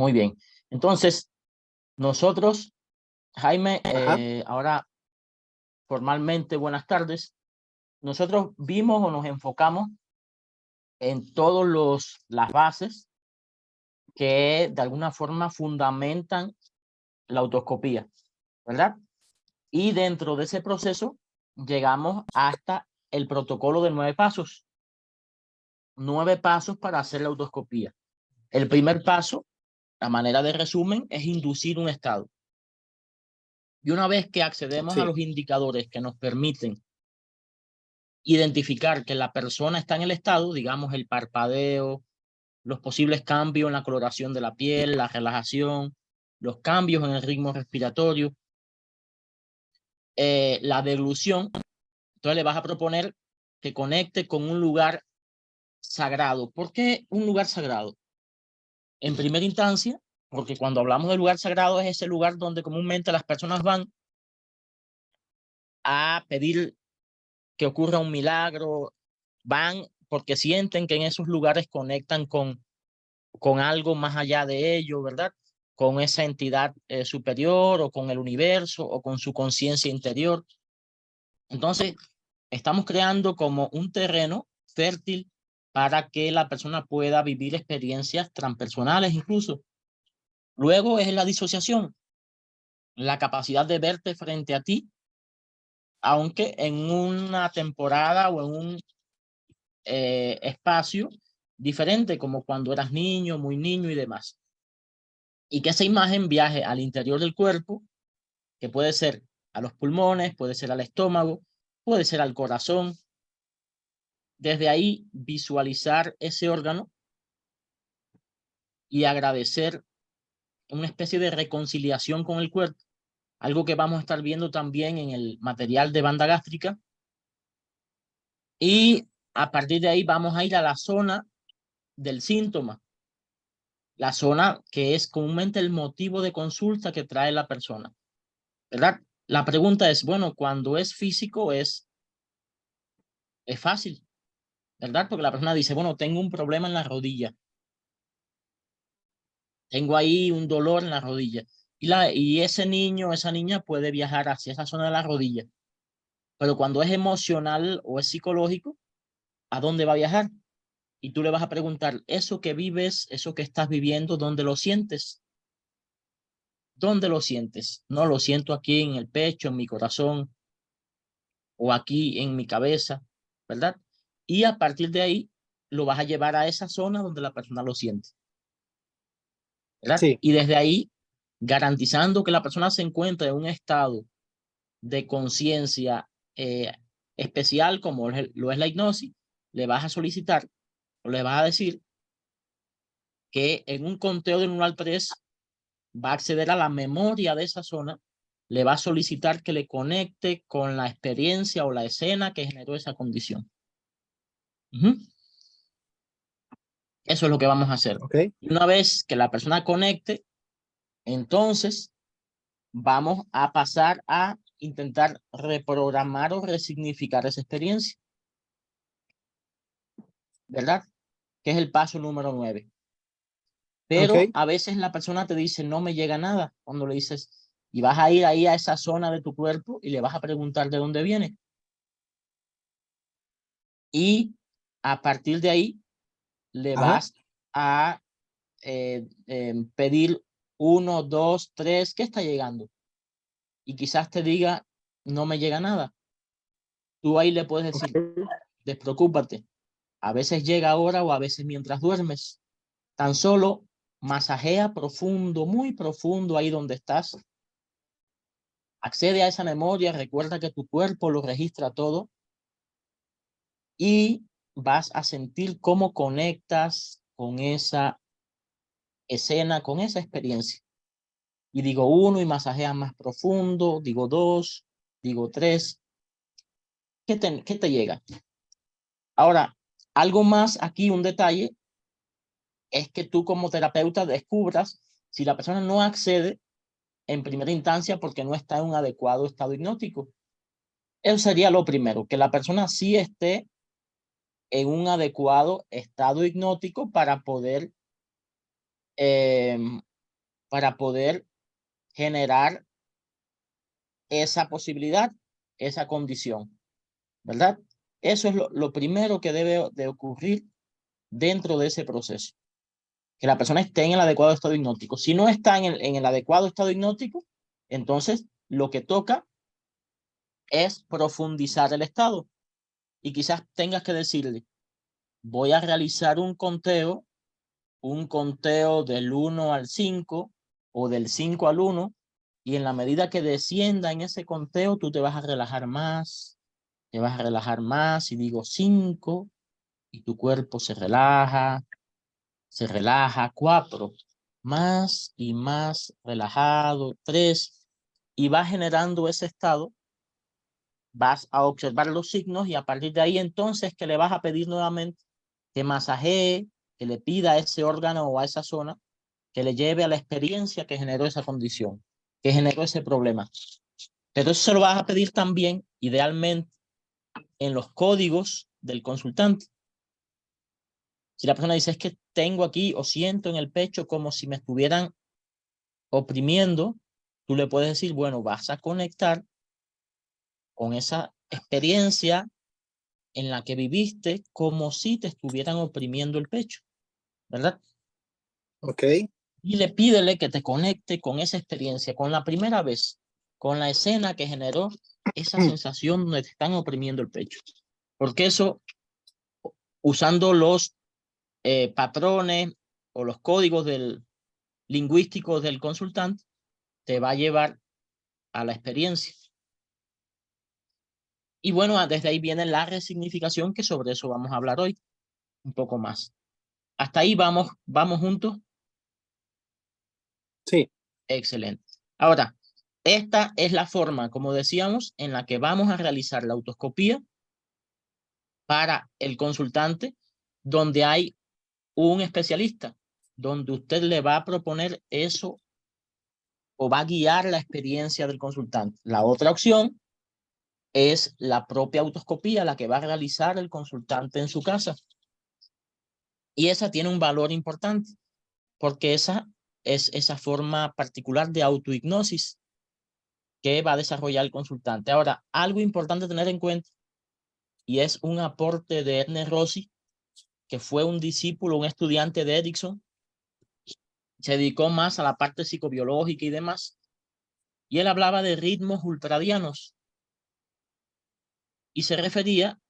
Muy bien. Entonces, nosotros, Jaime, Ajá. ahora formalmente, buenas tardes. Nosotros vimos o nos enfocamos en todas las bases que de alguna forma fundamentan la autoscopía, ¿verdad? Y dentro de ese proceso llegamos hasta el protocolo de 9 pasos. 9 pasos para hacer la autoscopía. El primer paso, a manera de resumen, es inducir un estado. Y una vez que accedemos a Sí. los indicadores que nos permiten identificar que la persona está en el estado, digamos el parpadeo, los posibles cambios en la coloración de la piel, la relajación, los cambios en el ritmo respiratorio, la deglución, entonces le vas a proponer que conecte con un lugar sagrado. ¿Por qué un lugar sagrado? En primera instancia, porque cuando hablamos de lugar sagrado es ese lugar donde comúnmente las personas van a pedir que ocurra un milagro, van porque sienten que en esos lugares conectan con algo más allá de ellos, ¿verdad? Con esa entidad superior o con el universo o con su conciencia interior. Entonces, estamos creando como un terreno fértil para que la persona pueda vivir experiencias transpersonales incluso. Luego es la disociación, la capacidad de verte frente a ti, aunque en una temporada o en un espacio diferente, como cuando eras niño, muy niño y demás. Y que esa imagen viaje al interior del cuerpo, que puede ser a los pulmones, puede ser al estómago, puede ser al corazón. Desde ahí visualizar ese órgano y agradecer una especie de reconciliación con el cuerpo, algo que vamos a estar viendo también en el material de banda gástrica. Y a partir de ahí vamos a ir a la zona del síntoma, la zona que es comúnmente el motivo de consulta que trae la persona, ¿verdad? La pregunta es, bueno, cuando es físico es fácil, ¿verdad? Porque la persona dice, bueno, tengo un problema en la rodilla, tengo ahí un dolor en la rodilla. Y ese niño, esa niña puede viajar hacia esa zona de la rodilla. Pero cuando es emocional o es psicológico, ¿a dónde va a viajar? Y tú le vas a preguntar, eso que vives, eso que estás viviendo, ¿dónde lo sientes? ¿Dónde lo sientes? No lo siento aquí en el pecho, en mi corazón o aquí en mi cabeza, ¿verdad? Y a partir de ahí lo vas a llevar a esa zona donde la persona lo siente, ¿verdad? Sí. Y desde ahí, garantizando que la persona se encuentre en un estado de conciencia eh, especial como lo es la hipnosis, le vas a solicitar o le vas a decir que en un conteo del 1 al 3 va a acceder a la memoria de esa zona, le va a solicitar que le conecte con la experiencia o la escena que generó esa condición. Eso es lo que vamos a hacer. Ok. Y una vez que la persona conecte, entonces vamos a pasar a intentar reprogramar o resignificar esa experiencia, ¿verdad? Que es el paso número 9. Pero Ok. a veces la persona te dice, no me llega nada. Cuando le dices, y vas a ir ahí a esa zona de tu cuerpo y le vas a preguntar de dónde viene. Y a partir de ahí le Ajá. vas a pedir 1, 2, 3, ¿qué está llegando? Y quizás te diga, no me llega nada. Tú ahí le puedes Ok. decir, despreocúpate. A veces llega ahora o a veces mientras duermes. Tan solo masajea profundo, muy profundo ahí donde estás. Accede a esa memoria, recuerda que tu cuerpo lo registra todo y vas a sentir cómo conectas con esa escena, con esa experiencia. Y digo 1 y masajea más profundo, digo 2, digo 3. ¿Qué te llega? Ahora, algo más aquí, un detalle, es que tú como terapeuta descubras si la persona no accede en primera instancia porque no está en un adecuado estado hipnótico. Eso sería lo primero, que la persona sí esté en un adecuado estado hipnótico para poder para poder generar esa posibilidad, esa condición, ¿verdad? Eso es lo primero que debe de ocurrir dentro de ese proceso, que la persona esté en el adecuado estado hipnótico. Si no está en el adecuado estado hipnótico, entonces lo que toca es profundizar el estado y quizás tengas que decirle, voy a realizar un conteo del 1 al 5 o del 5 al 1, y en la medida que descienda en ese conteo, tú te vas a relajar más, y digo 5, y tu cuerpo se relaja, 4, más y más relajado, 3, y vas generando ese estado, vas a observar los signos y a partir de ahí entonces que le vas a pedir nuevamente que masajee, que le pida a ese órgano o a esa zona que le lleve a la experiencia que generó esa condición, que generó ese problema. Pero eso se lo vas a pedir también, idealmente, en los códigos del consultante. Si la persona dice, es que tengo aquí o siento en el pecho como si me estuvieran oprimiendo, tú le puedes decir, bueno, vas a conectar con esa experiencia en la que viviste como si te estuvieran oprimiendo el pecho, ¿verdad? Ok. Y le pídele que te conecte con esa experiencia, con la primera vez, con la escena que generó esa sensación donde te están oprimiendo el pecho. Porque eso, usando los patrones o los códigos lingüísticos del consultante, te va a llevar a la experiencia. Y bueno, desde ahí viene la resignificación, que sobre eso vamos a hablar hoy un poco más. Hasta ahí vamos juntos. Sí. Excelente. Ahora, esta es la forma, como decíamos, en la que vamos a realizar la autoscopía para el consultante, donde hay un especialista, donde usted le va a proponer eso o va a guiar la experiencia del consultante. La otra opción es la propia autoscopía, la que va a realizar el consultante en su casa. Y esa tiene un valor importante, porque esa es esa forma particular de autohipnosis que va a desarrollar el consultante. Ahora, algo importante tener en cuenta, y es un aporte de Ernest Rossi, que fue un discípulo, un estudiante de Erickson, se dedicó más a la parte psicobiológica y demás, y él hablaba de ritmos ultradianos, y se refería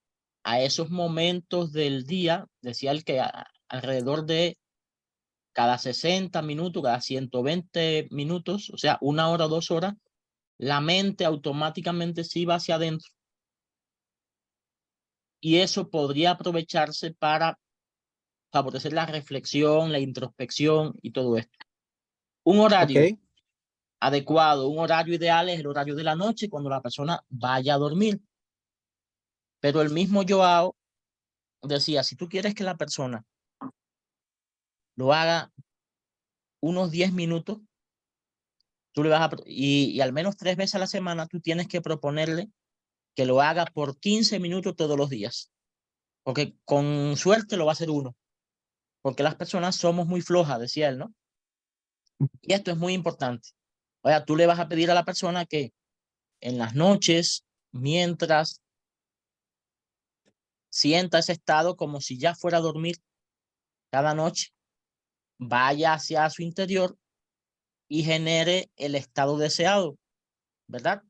a esos momentos del día, decía él que alrededor de cada 60 minutos, cada 120 minutos, o sea, 1 hora, 2 horas, la mente automáticamente se iba hacia adentro. Y eso podría aprovecharse para favorecer la reflexión, la introspección y todo esto. Un horario adecuado, un horario ideal es el horario de la noche cuando la persona vaya a dormir. Pero el mismo Joao decía, si tú quieres que la persona lo haga unos 10 minutos, tú le vas y al menos 3 veces a la semana, tú tienes que proponerle que lo haga por 15 minutos todos los días. Porque con suerte lo va a hacer uno. Porque las personas somos muy flojas, decía él, ¿no? Y esto es muy importante. O sea, tú le vas a pedir a la persona que en las noches, mientras sienta ese estado como si ya fuera a dormir cada noche, vaya hacia su interior y genere el estado deseado, ¿verdad?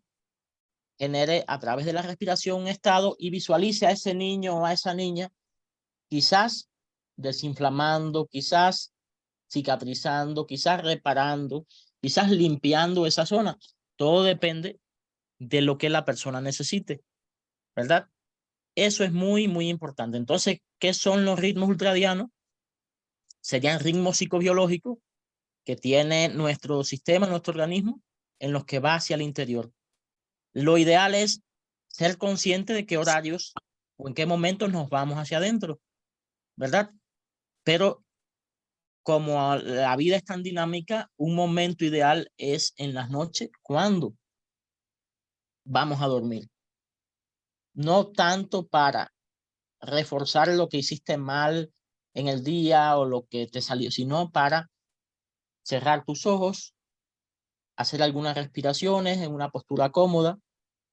Genere a través de la respiración un estado y visualice a ese niño o a esa niña, quizás desinflamando, quizás cicatrizando, quizás reparando, quizás limpiando esa zona. Todo depende de lo que la persona necesite, ¿verdad? Eso es muy, muy importante. Entonces, ¿qué son los ritmos ultradianos? Serían ritmos psicobiológicos que tiene nuestro sistema, nuestro organismo, en los que va hacia el interior. Lo ideal es ser consciente de qué horarios o en qué momentos nos vamos hacia adentro, ¿verdad? Pero como la vida es tan dinámica, un momento ideal es en las noches cuando vamos a dormir. No tanto para reforzar lo que hiciste mal en el día o lo que te salió, sino para cerrar tus ojos, hacer algunas respiraciones en una postura cómoda,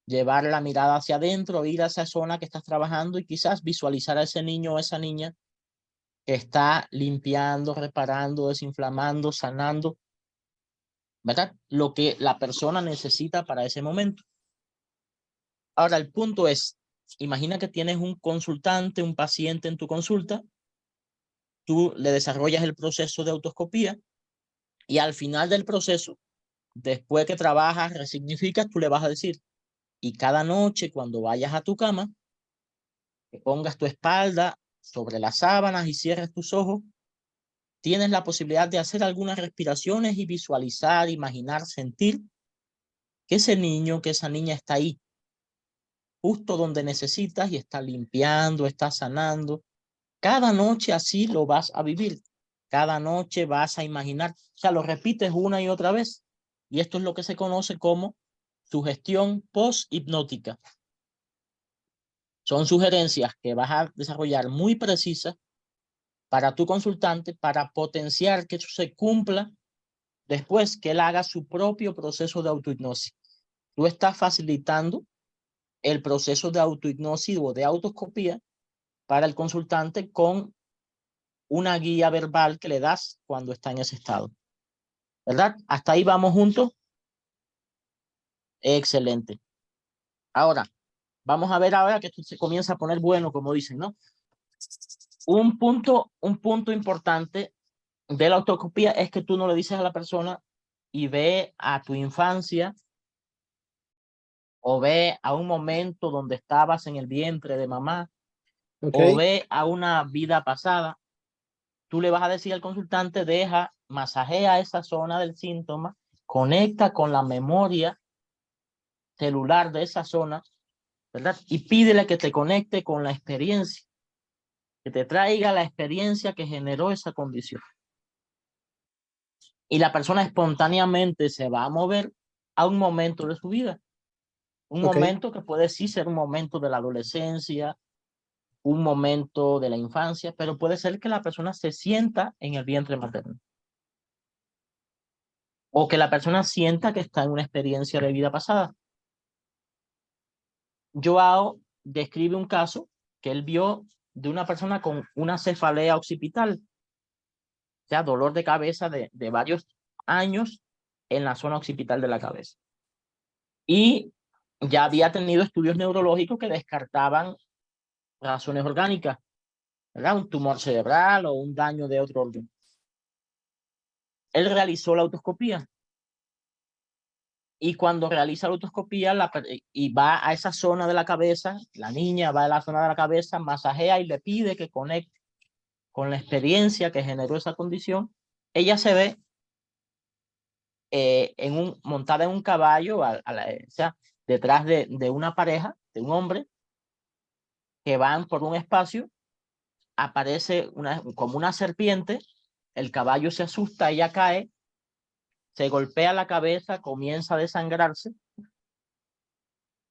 llevar la mirada hacia adentro, ir a esa zona que estás trabajando y quizás visualizar a ese niño o esa niña que está limpiando, reparando, desinflamando, sanando, ¿verdad? Lo que la persona necesita para ese momento. Ahora, el punto es, imagina que tienes un consultante, un paciente en tu consulta, tú le desarrollas el proceso de autoscopía y al final del proceso, después que trabajas, resignificas, tú le vas a decir, y cada noche cuando vayas a tu cama, que pongas tu espalda sobre las sábanas y cierres tus ojos, tienes la posibilidad de hacer algunas respiraciones y visualizar, imaginar, sentir que ese niño, que esa niña está ahí, justo donde necesitas y está limpiando, está sanando. Cada noche así lo vas a vivir. Cada noche vas a imaginar. O sea, lo repites una y otra vez. Y esto es lo que se conoce como sugestión post-hipnótica. Son sugerencias que vas a desarrollar muy precisas para tu consultante para potenciar que eso se cumpla después que él haga su propio proceso de autohipnosis. Tú estás facilitando el proceso de autohipnosis o de autoscopía para el consultante con una guía verbal que le das cuando está en ese estado. ¿Verdad? ¿Hasta ahí vamos juntos? Excelente. Ahora, vamos a ver ahora que esto se comienza a poner bueno, como dicen, ¿no? Un punto importante de la autoscopía es que tú no le dices a la persona y ve a tu infancia o ve a un momento donde estabas en el vientre de mamá o ve a una vida pasada. Tú le vas a decir al consultante, masajea esa zona del síntoma, conecta con la memoria celular de esa zona, ¿verdad? Y pídele que te conecte con la experiencia, que te traiga la experiencia que generó esa condición. Y la persona espontáneamente se va a mover a un momento de su vida. Un momento que puede sí ser un momento de la adolescencia, un momento de la infancia, pero puede ser que la persona se sienta en el vientre materno. O que la persona sienta que está en una experiencia de vida pasada. Joao describe un caso que él vio de una persona con una cefalea occipital, o sea, dolor de cabeza de varios años en la zona occipital de la cabeza. Y ya había tenido estudios neurológicos que descartaban razones orgánicas, ¿verdad? Un tumor cerebral o un daño de otro orden. Él realizó la autoscopía. Y cuando realiza la autoscopía y va a esa zona de la cabeza, la niña va a la zona de la cabeza, masajea y le pide que conecte con la experiencia que generó esa condición, ella se ve montada en un caballo, o sea, detrás de una pareja, de un hombre, que van por un espacio, aparece como una serpiente, el caballo se asusta, ella cae, se golpea la cabeza, comienza a desangrarse,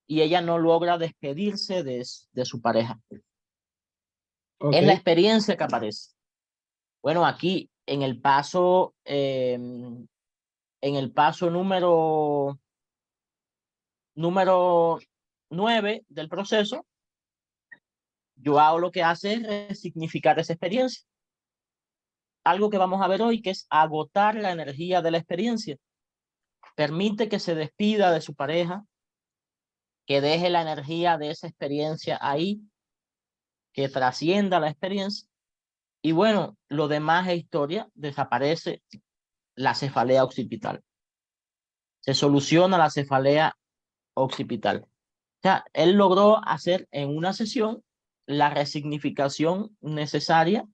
y ella no logra despedirse de su pareja. Es la experiencia que aparece. Bueno, aquí en el paso número 9 del proceso, Joao lo que hace es resignificar esa experiencia. Algo que vamos a ver hoy, que es agotar la energía de la experiencia. Permite que se despida de su pareja, que deje la energía de esa experiencia ahí, que trascienda la experiencia. Y bueno, lo demás es historia, desaparece la cefalea occipital. Se soluciona la cefalea occipital. O sea, él logró hacer en una sesión la resignificación necesaria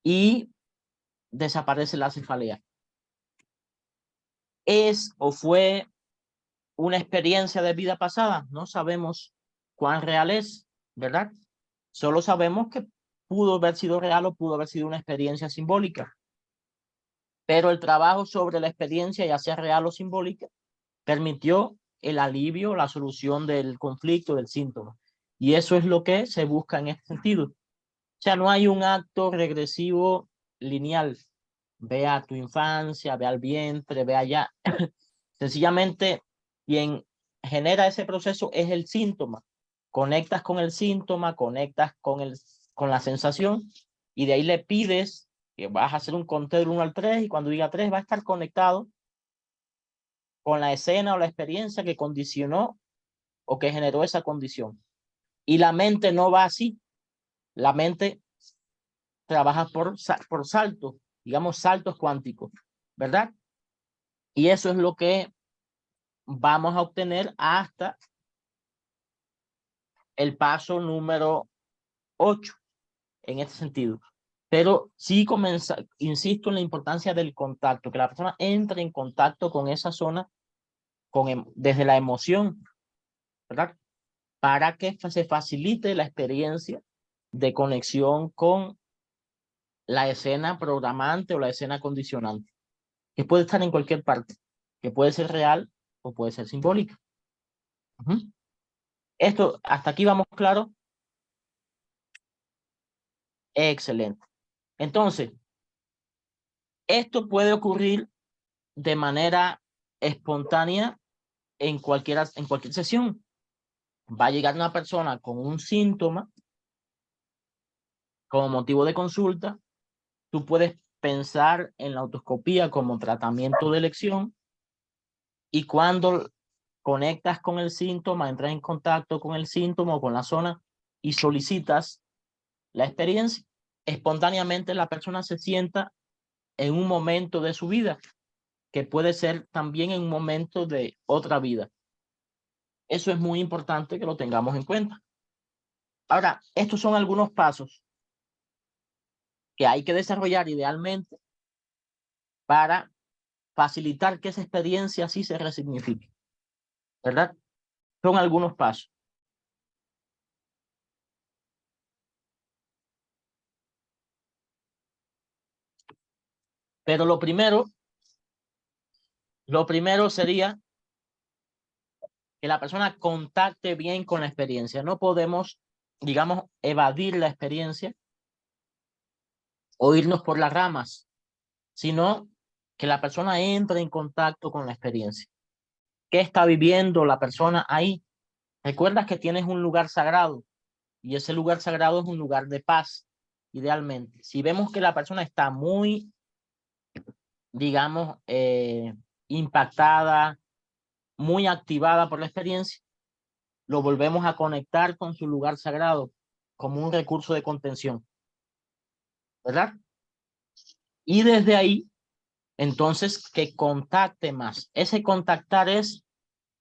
y desaparece la cefalea. ¿Es o fue una experiencia de vida pasada? No sabemos cuán real es, ¿verdad? Solo sabemos que pudo haber sido real o pudo haber sido una experiencia simbólica. Pero el trabajo sobre la experiencia, ya sea real o simbólica, permitió el alivio, la solución del conflicto, del síntoma. Y eso es lo que se busca en este sentido. O sea, no hay un acto regresivo lineal. ve a tu infancia, ve al vientre, ve allá. Sencillamente, quien genera ese proceso es el síntoma. Conectas con el síntoma, conectas con la sensación y de ahí le pides que vas a hacer un conteo del 1 al 3 y cuando diga 3 va a estar conectado con la escena o la experiencia que condicionó o que generó esa condición. Y la mente no va así. La mente trabaja por saltos, digamos saltos cuánticos, ¿verdad? Y eso es lo que vamos a obtener hasta el paso número 8 en este sentido. Pero sí insisto en la importancia del contacto, que la persona entre en contacto con esa zona desde la emoción, ¿verdad? Para que se facilite la experiencia de conexión con la escena programante o la escena condicionante, que puede estar en cualquier parte, que puede ser real o puede ser simbólica. Esto, hasta aquí vamos claro. Excelente. Entonces, esto puede ocurrir de manera espontánea en cualquier sesión. Va a llegar una persona con un síntoma como motivo de consulta. Tú puedes pensar en la autoscopía como tratamiento de elección y cuando conectas con el síntoma, entras en contacto con el síntoma o con la zona y solicitas la experiencia, espontáneamente la persona se sienta en un momento de su vida, que puede ser también en un momento de otra vida. Eso es muy importante que lo tengamos en cuenta. Ahora, estos son algunos pasos que hay que desarrollar idealmente para facilitar que esa experiencia sí se resignifique, ¿verdad? Son algunos pasos. Pero lo primero sería que la persona contacte bien con la experiencia. No podemos, digamos, evadir la experiencia o irnos por las ramas, sino que la persona entre en contacto con la experiencia. ¿Qué está viviendo la persona ahí? Recuerdas que tienes un lugar sagrado y ese lugar sagrado es un lugar de paz, idealmente. Si vemos que la persona está muy, digamos, impactada, muy activada por la experiencia, lo volvemos a conectar con su lugar sagrado como un recurso de contención, ¿verdad? Y desde ahí, entonces, que contacte más. Ese contactar es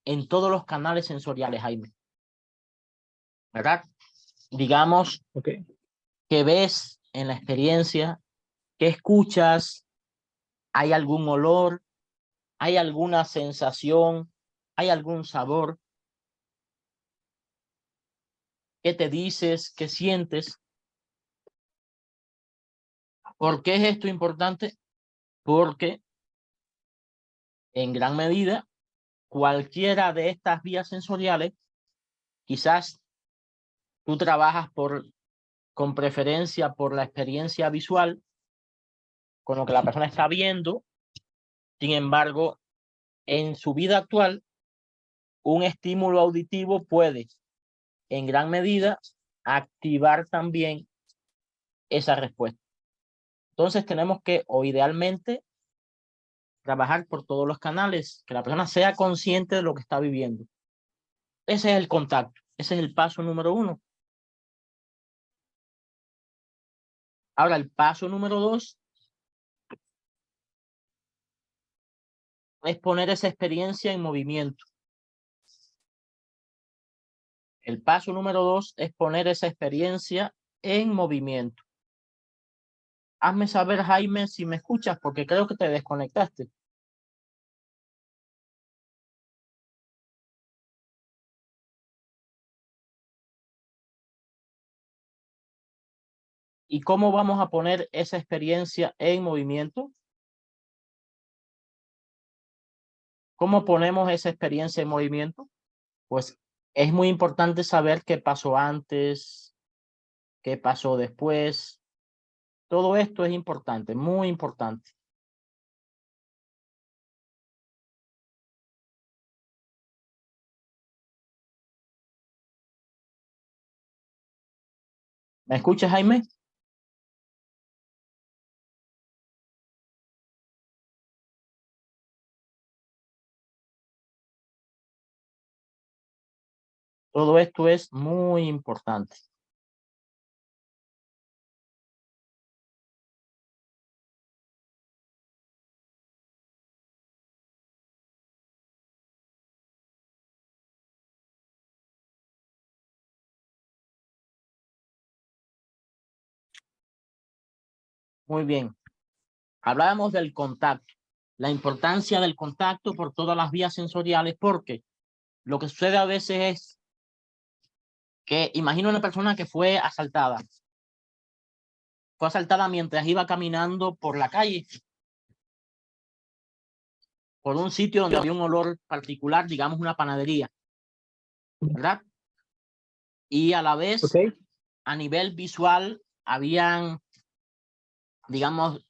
en todos los canales sensoriales, Jaime, ¿verdad? Digamos que ves en la experiencia, que escuchas, hay algún olor, hay alguna sensación, hay algún sabor. ¿Qué te dices? ¿Qué sientes? ¿Por qué es esto importante? Porque en gran medida cualquiera de estas vías sensoriales, quizás tú trabajas con preferencia por la experiencia visual, con lo que la persona está viendo. Sin embargo, en su vida actual, un estímulo auditivo puede, en gran medida, activar también esa respuesta. Entonces tenemos que, o idealmente, trabajar por todos los canales, que la persona sea consciente de lo que está viviendo. Ese es el contacto, ese es el paso número 1. Ahora, el paso número 2 es poner esa experiencia en movimiento. El paso número 2 es poner esa experiencia en movimiento. Hazme saber, Jaime, si me escuchas, porque creo que te desconectaste. ¿Y cómo vamos a poner esa experiencia en movimiento? ¿Cómo ponemos esa experiencia en movimiento? Pues es muy importante saber qué pasó antes, qué pasó después. Todo esto es importante, muy importante. ¿Me escuchas, Jaime? Todo esto es muy importante. Muy bien. Hablábamos del contacto, la importancia del contacto por todas las vías sensoriales, porque lo que sucede a veces es que imagino una persona que fue asaltada. Fue asaltada mientras iba caminando por la calle, por un sitio donde había un olor particular, digamos una panadería, ¿verdad? Y a la vez, a nivel visual, habían, digamos,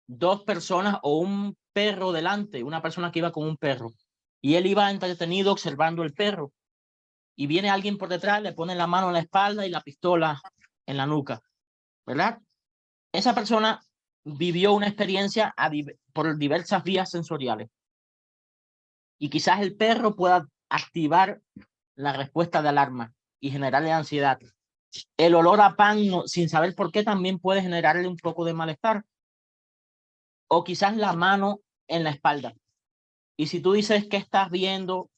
dos personas o un perro delante, una persona que iba con un perro. Y él iba entretenido observando el perro. Y viene alguien por detrás, le pone la mano en la espalda y la pistola en la nuca, ¿verdad? Esa persona vivió una experiencia por diversas vías sensoriales. Y quizás el perro pueda activar la respuesta de alarma y generarle ansiedad. El olor a pan, sin saber por qué, también puede generarle un poco de malestar. O quizás la mano en la espalda. Y si tú dices que estás viendo,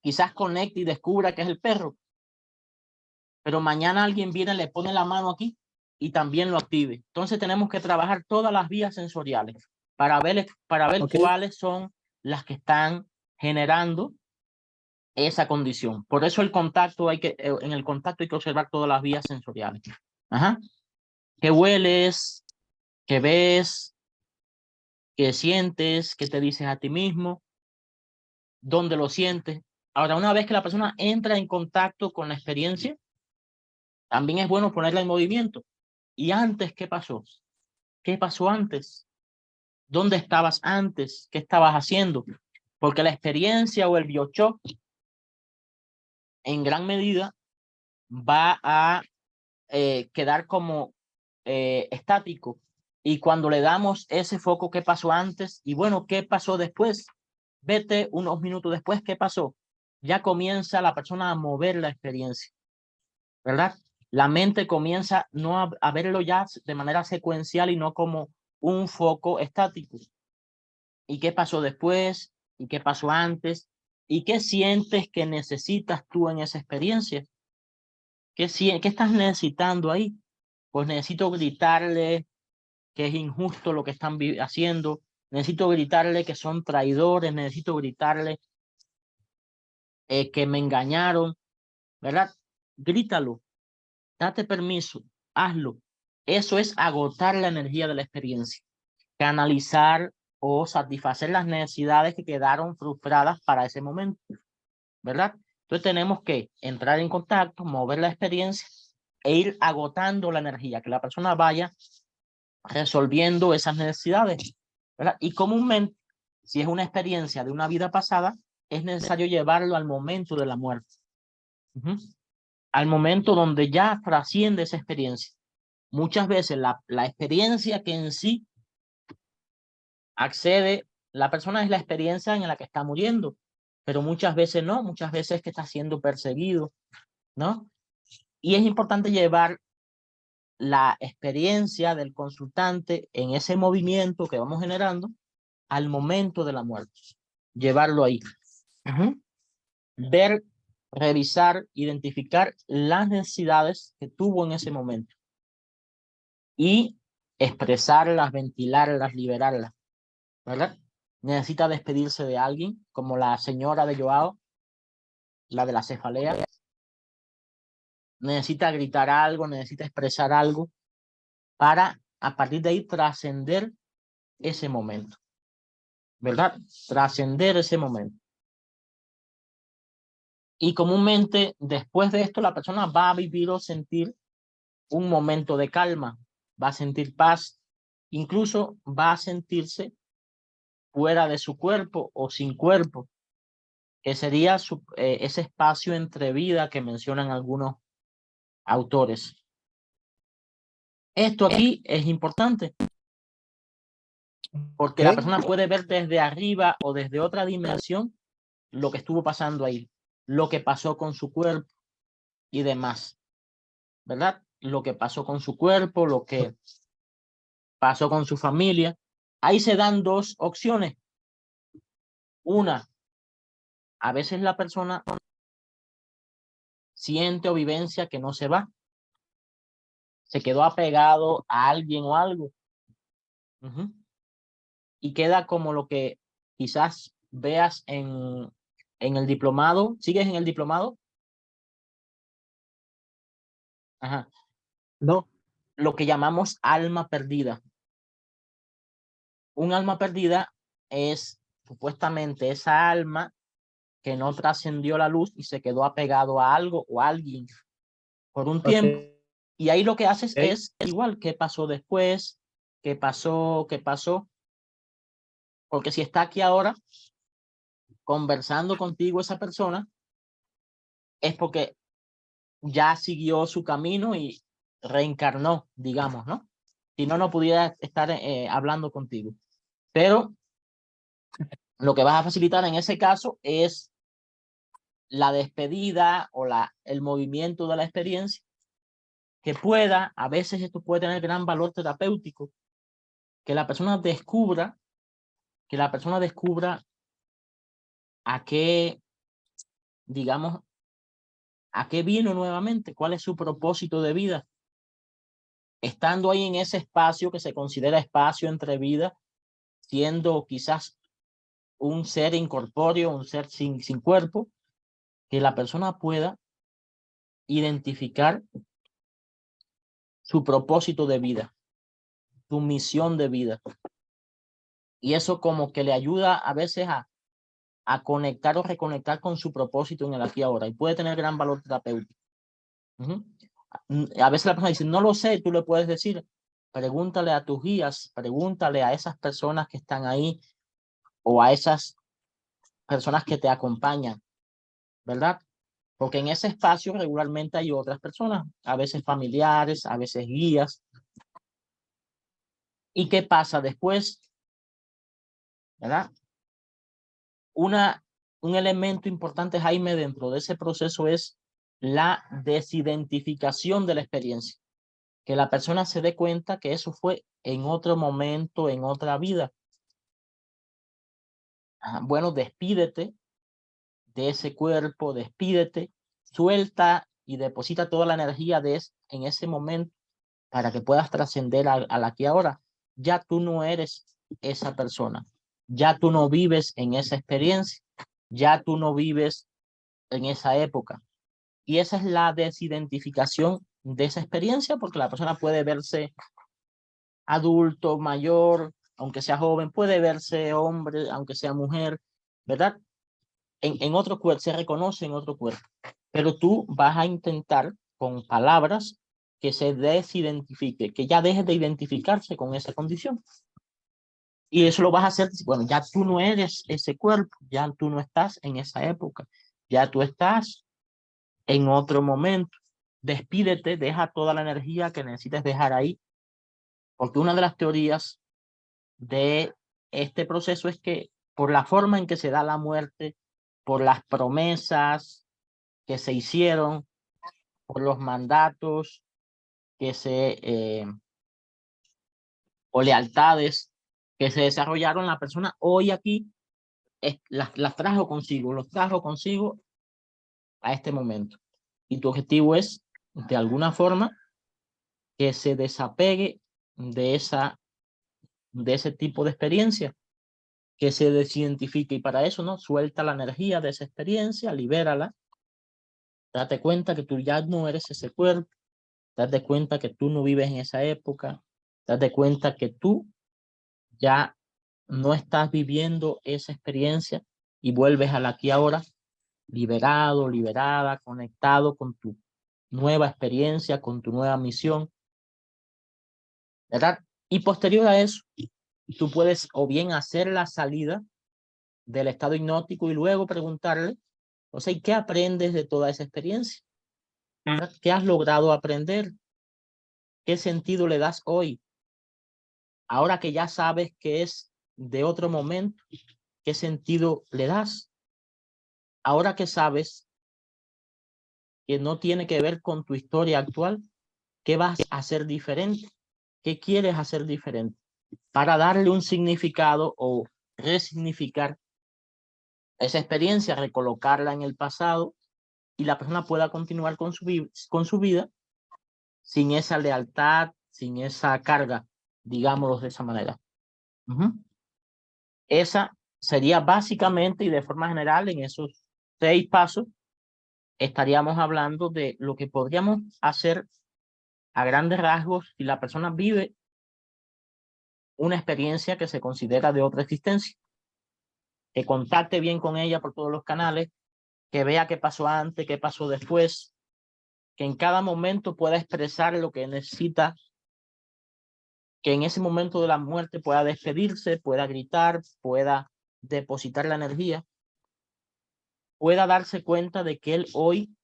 quizás conecte y descubra que es el perro. Pero mañana alguien viene, le pone la mano aquí y también lo active. Entonces tenemos que trabajar todas las vías sensoriales para ver cuáles son las que están generando esa condición. Por eso el contacto en el contacto hay que observar todas las vías sensoriales. Ajá. ¿Qué hueles? ¿Qué ves? ¿Qué sientes? ¿Qué te dices a ti mismo? ¿Dónde lo sientes? Ahora, una vez que la persona entra en contacto con la experiencia, también es bueno ponerla en movimiento. ¿Y antes qué pasó? ¿Qué pasó antes? ¿Dónde estabas antes? ¿Qué estabas haciendo? Porque la experiencia o el biochoc en gran medida va a quedar como estático. Y cuando le damos ese foco, ¿qué pasó antes? Y bueno, ¿qué pasó después? Vete unos minutos después, ¿qué pasó? Ya comienza la persona a mover la experiencia, ¿verdad? La mente comienza no a verlo ya de manera secuencial y no como un foco estático. ¿Y qué pasó después? ¿Y qué pasó antes? ¿Y qué sientes que necesitas tú en esa experiencia? ¿Qué estás necesitando ahí? Pues necesito gritarle que es injusto lo que están haciendo, necesito gritarle que son traidores, necesito gritarle que me engañaron, ¿verdad? Grítalo, date permiso, hazlo. Eso es agotar la energía de la experiencia, canalizar o satisfacer las necesidades que quedaron frustradas para ese momento, ¿verdad? Entonces tenemos que entrar en contacto, mover la experiencia e ir agotando la energía, que la persona vaya resolviendo esas necesidades, ¿verdad? Y comúnmente, si es una experiencia de una vida pasada, es necesario llevarlo al momento de la muerte. Al momento donde ya trasciende esa experiencia. Muchas veces la experiencia que en sí accede, la persona es la experiencia en la que está muriendo, pero muchas veces no, muchas veces es que está siendo perseguido, ¿no? Y es importante llevar la experiencia del consultante en ese movimiento que vamos generando al momento de la muerte, llevarlo ahí. Ver, revisar, identificar las necesidades que tuvo en ese momento y expresarlas, ventilarlas, liberarlas, ¿verdad? Necesita despedirse de alguien, como la señora de Joao, la de la cefalea. Necesita gritar algo, necesita expresar algo para a partir de ahí trascender ese momento, ¿verdad? Trascender ese momento. Y comúnmente después de esto la persona va a vivir o sentir un momento de calma, va a sentir paz, incluso va a sentirse fuera de su cuerpo o sin cuerpo, que sería ese espacio entre vida que mencionan algunos autores. Esto aquí es importante porque la persona puede ver desde arriba o desde otra dimensión lo que estuvo pasando ahí, lo que pasó con su cuerpo y demás, ¿verdad? Lo que pasó con su cuerpo, lo que pasó con su familia. Ahí se dan dos opciones. Una, a veces la persona siente o vivencia que no se va, se quedó apegado a alguien o algo. Y queda como lo que quizás veas en el diplomado. ¿Sigues en el diplomado? Ajá. No. Lo que llamamos alma perdida. Un alma perdida es supuestamente esa alma que no trascendió la luz y se quedó apegado a algo o a alguien por un tiempo. Y ahí lo que haces es igual, ¿qué pasó después? ¿Qué pasó? ¿Qué pasó? Porque si está aquí ahora conversando contigo esa persona, es porque ya siguió su camino y reencarnó, digamos, ¿no? Si no, no pudiera estar hablando contigo. Pero lo que vas a facilitar en ese caso es la despedida o el movimiento de la experiencia, que pueda, a veces esto puede tener gran valor terapéutico, que la persona descubra, a qué, digamos, a qué vino nuevamente, cuál es su propósito de vida. Estando ahí en ese espacio que se considera espacio entre vida, siendo quizás un ser incorpóreo, un ser sin cuerpo, que la persona pueda identificar su propósito de vida, su misión de vida. Y eso como que le ayuda a veces a conectar o reconectar con su propósito en el aquí y ahora. Y puede tener gran valor terapéutico. A veces la persona dice, no lo sé, tú le puedes decir, pregúntale a tus guías, pregúntale a esas personas que están ahí o a esas personas que te acompañan, ¿verdad? Porque en ese espacio regularmente hay otras personas, a veces familiares, a veces guías. ¿Y qué pasa después? ¿Verdad? Un elemento importante, Jaime, dentro de ese proceso es la desidentificación de la experiencia. Que la persona se dé cuenta que eso fue en otro momento, en otra vida. Bueno, despídete de ese cuerpo, despídete, suelta y deposita toda la energía en ese momento para que puedas trascender al aquí y ahora. Ya tú no eres esa persona, ya tú no vives en esa experiencia, ya tú no vives en esa época. Y esa es la desidentificación de esa experiencia, porque la persona puede verse adulto, mayor, aunque sea joven, puede verse hombre, aunque sea mujer, ¿verdad? En otro cuerpo, se reconoce en otro cuerpo. Pero tú vas a intentar con palabras que se desidentifique, que ya deje de identificarse con esa condición. Y eso lo vas a hacer, bueno, ya tú no eres ese cuerpo, ya tú no estás en esa época, ya tú estás en otro momento. Despídete, deja toda la energía que necesites dejar ahí, porque una de las teorías de este proceso es que por la forma en que se da la muerte, por las promesas que se hicieron, por los mandatos que o lealtades que se desarrollaron, la persona hoy aquí las trajo consigo, los trajo consigo a este momento. Y tu objetivo es, de alguna forma, que se desapegue de ese tipo de experiencia, que se desidentifique. Y para eso, ¿no? Suelta la energía de esa experiencia, libérala, date cuenta que tú ya no eres ese cuerpo, date cuenta que tú no vives en esa época, date cuenta que tú ya no estás viviendo esa experiencia y vuelves al aquí y ahora liberado, liberada, conectado con tu nueva experiencia, con tu nueva misión, ¿verdad? Y posterior a eso, tú puedes o bien hacer la salida del estado hipnótico y luego preguntarle, o sea, ¿y qué aprendes de toda esa experiencia? ¿Verdad? ¿Qué has logrado aprender? ¿Qué sentido le das hoy? Ahora que ya sabes que es de otro momento, ¿qué sentido le das? Ahora que sabes que no tiene que ver con tu historia actual, ¿qué vas a hacer diferente? ¿Qué quieres hacer diferente? Para darle un significado o resignificar esa experiencia, recolocarla en el pasado y la persona pueda continuar con su vida sin esa lealtad, sin esa carga, digámoslo de esa manera. Esa sería básicamente y de forma general en esos 6 pasos estaríamos hablando de lo que podríamos hacer a grandes rasgos si la persona vive una experiencia que se considera de otra existencia. Que contacte bien con ella por todos los canales, que vea qué pasó antes, qué pasó después, que en cada momento pueda expresar lo que necesita, que en ese momento de la muerte pueda despedirse, pueda gritar, pueda depositar la energía, pueda darse cuenta de que él hoy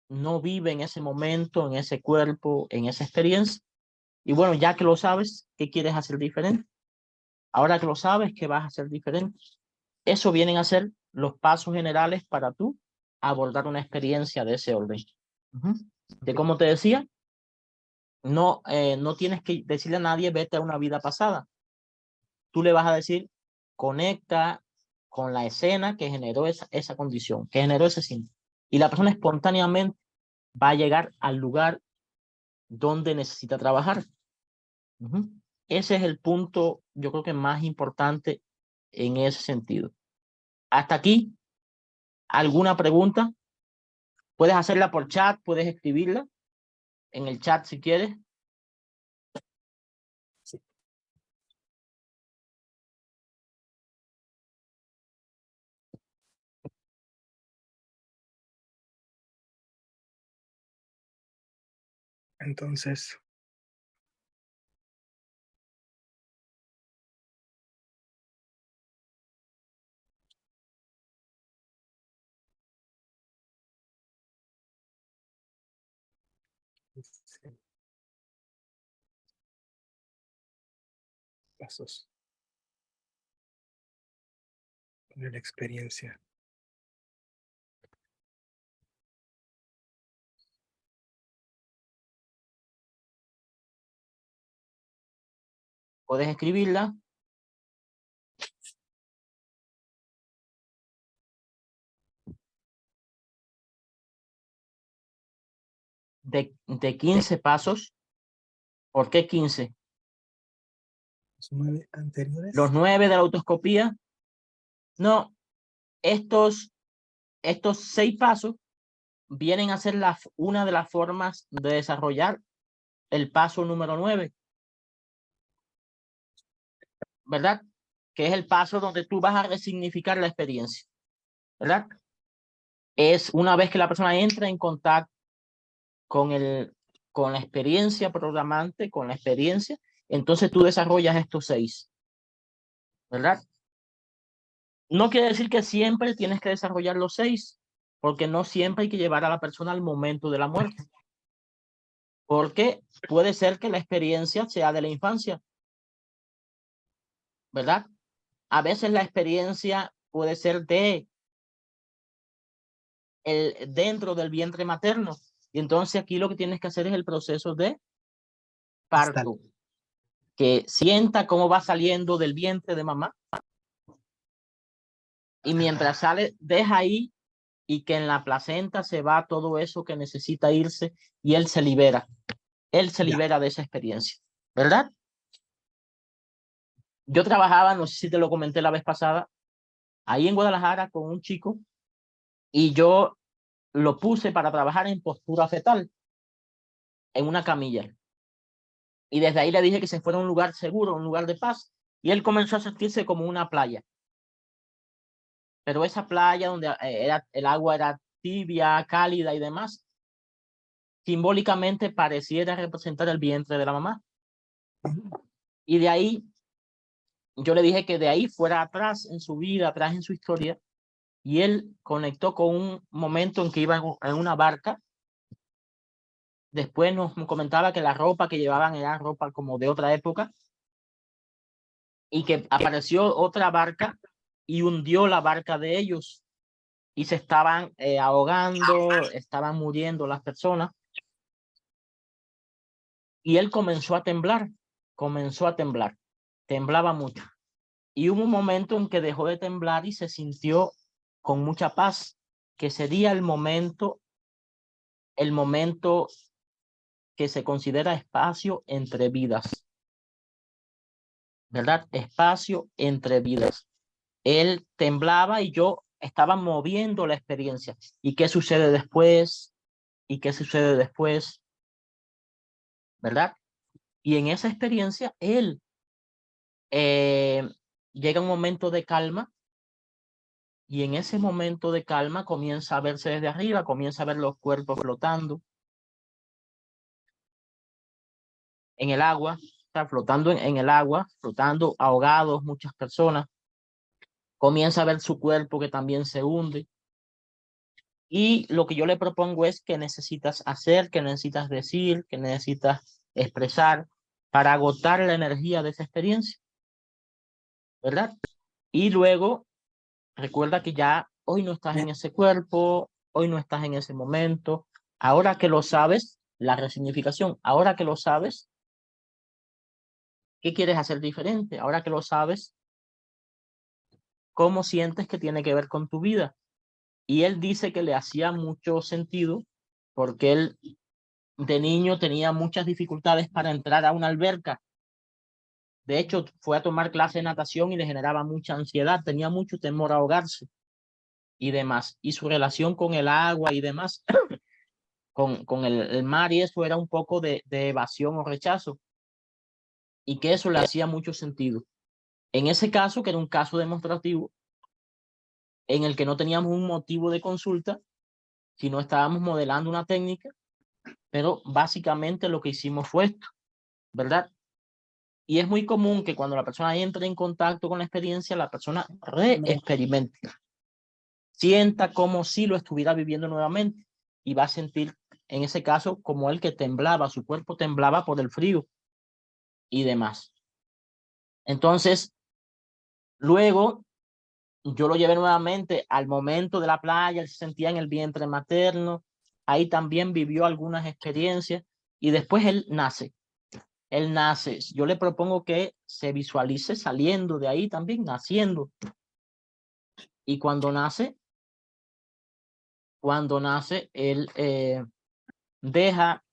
no vive en ese momento, en ese cuerpo, en esa experiencia. Y bueno, ya que lo sabes, ¿qué quieres hacer diferente? Ahora que lo sabes, ¿qué vas a hacer diferente? Eso vienen a ser los pasos generales para tú abordar una experiencia de ese orden. Que como te decía, no tienes que decirle a nadie, vete a una vida pasada. Tú le vas a decir, conecta con la escena que generó esa condición, que generó ese síntoma. Y la persona espontáneamente va a llegar al lugar donde necesita trabajar. Ese es el punto, yo creo que más importante en ese sentido. Hasta aquí, ¿alguna pregunta? Puedes hacerla por chat, puedes escribirla en el chat si quieres. Sí. Entonces, pasos de la experiencia. Puedes escribirla. De 15 pasos. ¿Por qué 15? Los 9 anteriores. Los 9 de la autoescopía. No, estos 6 pasos vienen a ser una de las formas de desarrollar el paso número 9. ¿Verdad? Que es el paso donde tú vas a resignificar la experiencia. ¿Verdad? Es una vez que la persona entra en contacto con la experiencia programante, con la experiencia, entonces tú desarrollas estos 6. ¿Verdad? No quiere decir que siempre tienes que desarrollar los 6, porque no siempre hay que llevar a la persona al momento de la muerte. Porque puede ser que la experiencia sea de la infancia, ¿verdad? A veces la experiencia puede ser dentro del vientre materno. Y entonces aquí lo que tienes que hacer es el proceso de parto, que sienta cómo va saliendo del vientre de mamá. Y mientras sale, deja ahí y que en la placenta se va todo eso que necesita irse y él se libera. Él se libera de esa experiencia, ¿verdad? Yo trabajaba, no sé si te lo comenté la vez pasada, ahí en Guadalajara con un chico y yo lo puse para trabajar en postura fetal, en una camilla. Y desde ahí le dije que se fuera a un lugar seguro, un lugar de paz. Y él comenzó a sentirse como una playa. Pero esa playa donde el agua era tibia, cálida y demás, simbólicamente pareciera representar el vientre de la mamá. Y de ahí, yo le dije que de ahí fuera atrás en su vida, atrás en su historia, y él conectó con un momento en que iba en una barca Después nos comentaba que la ropa que llevaban era ropa como de otra época y que apareció otra barca y hundió la barca de ellos y se estaban ahogando, estaban muriendo las personas. Y él comenzó a temblar, temblaba mucho. Y hubo un momento en que dejó de temblar y se sintió con mucha paz, que sería el momento que se considera espacio entre vidas, ¿verdad? Espacio entre vidas. Él temblaba y yo estaba moviendo la experiencia. ¿Y qué sucede después? ¿Y qué sucede después? ¿Verdad? Y en esa experiencia, él llega un momento de calma y en ese momento de calma comienza a verse desde arriba, comienza a ver los cuerpos flotando en el agua, está flotando en el agua, flotando ahogados muchas personas. Comienza a ver su cuerpo que también se hunde. Y lo que yo le propongo es que necesitas hacer, que necesitas decir, que necesitas expresar para agotar la energía de esa experiencia, ¿verdad? Y luego recuerda que ya hoy no estás en ese cuerpo, hoy no estás en ese momento. Ahora que lo sabes, la resignificación, ahora que lo sabes, ¿qué quieres hacer diferente? Ahora que lo sabes, ¿cómo sientes que tiene que ver con tu vida? Y él dice que le hacía mucho sentido porque él de niño tenía muchas dificultades para entrar a una alberca. De hecho, fue a tomar clase de natación y le generaba mucha ansiedad, tenía mucho temor a ahogarse y demás. Y su relación con el agua y demás, con el mar y eso era un poco de evasión o rechazo. Y que eso le hacía mucho sentido. En ese caso, que era un caso demostrativo, en el que no teníamos un motivo de consulta, sino estábamos modelando una técnica, pero básicamente lo que hicimos fue esto, ¿verdad? Y es muy común que cuando la persona entra en contacto con la experiencia, la persona reexperimente, sienta como si lo estuviera viviendo nuevamente y va a sentir, en ese caso, como el que temblaba, su cuerpo temblaba por el frío y demás. Entonces, luego yo lo llevé nuevamente al momento de la playa, él se sentía en el vientre materno, ahí también vivió algunas experiencias y después él nace. Yo le propongo que se visualice saliendo de ahí también, naciendo. Y cuando nace, él deja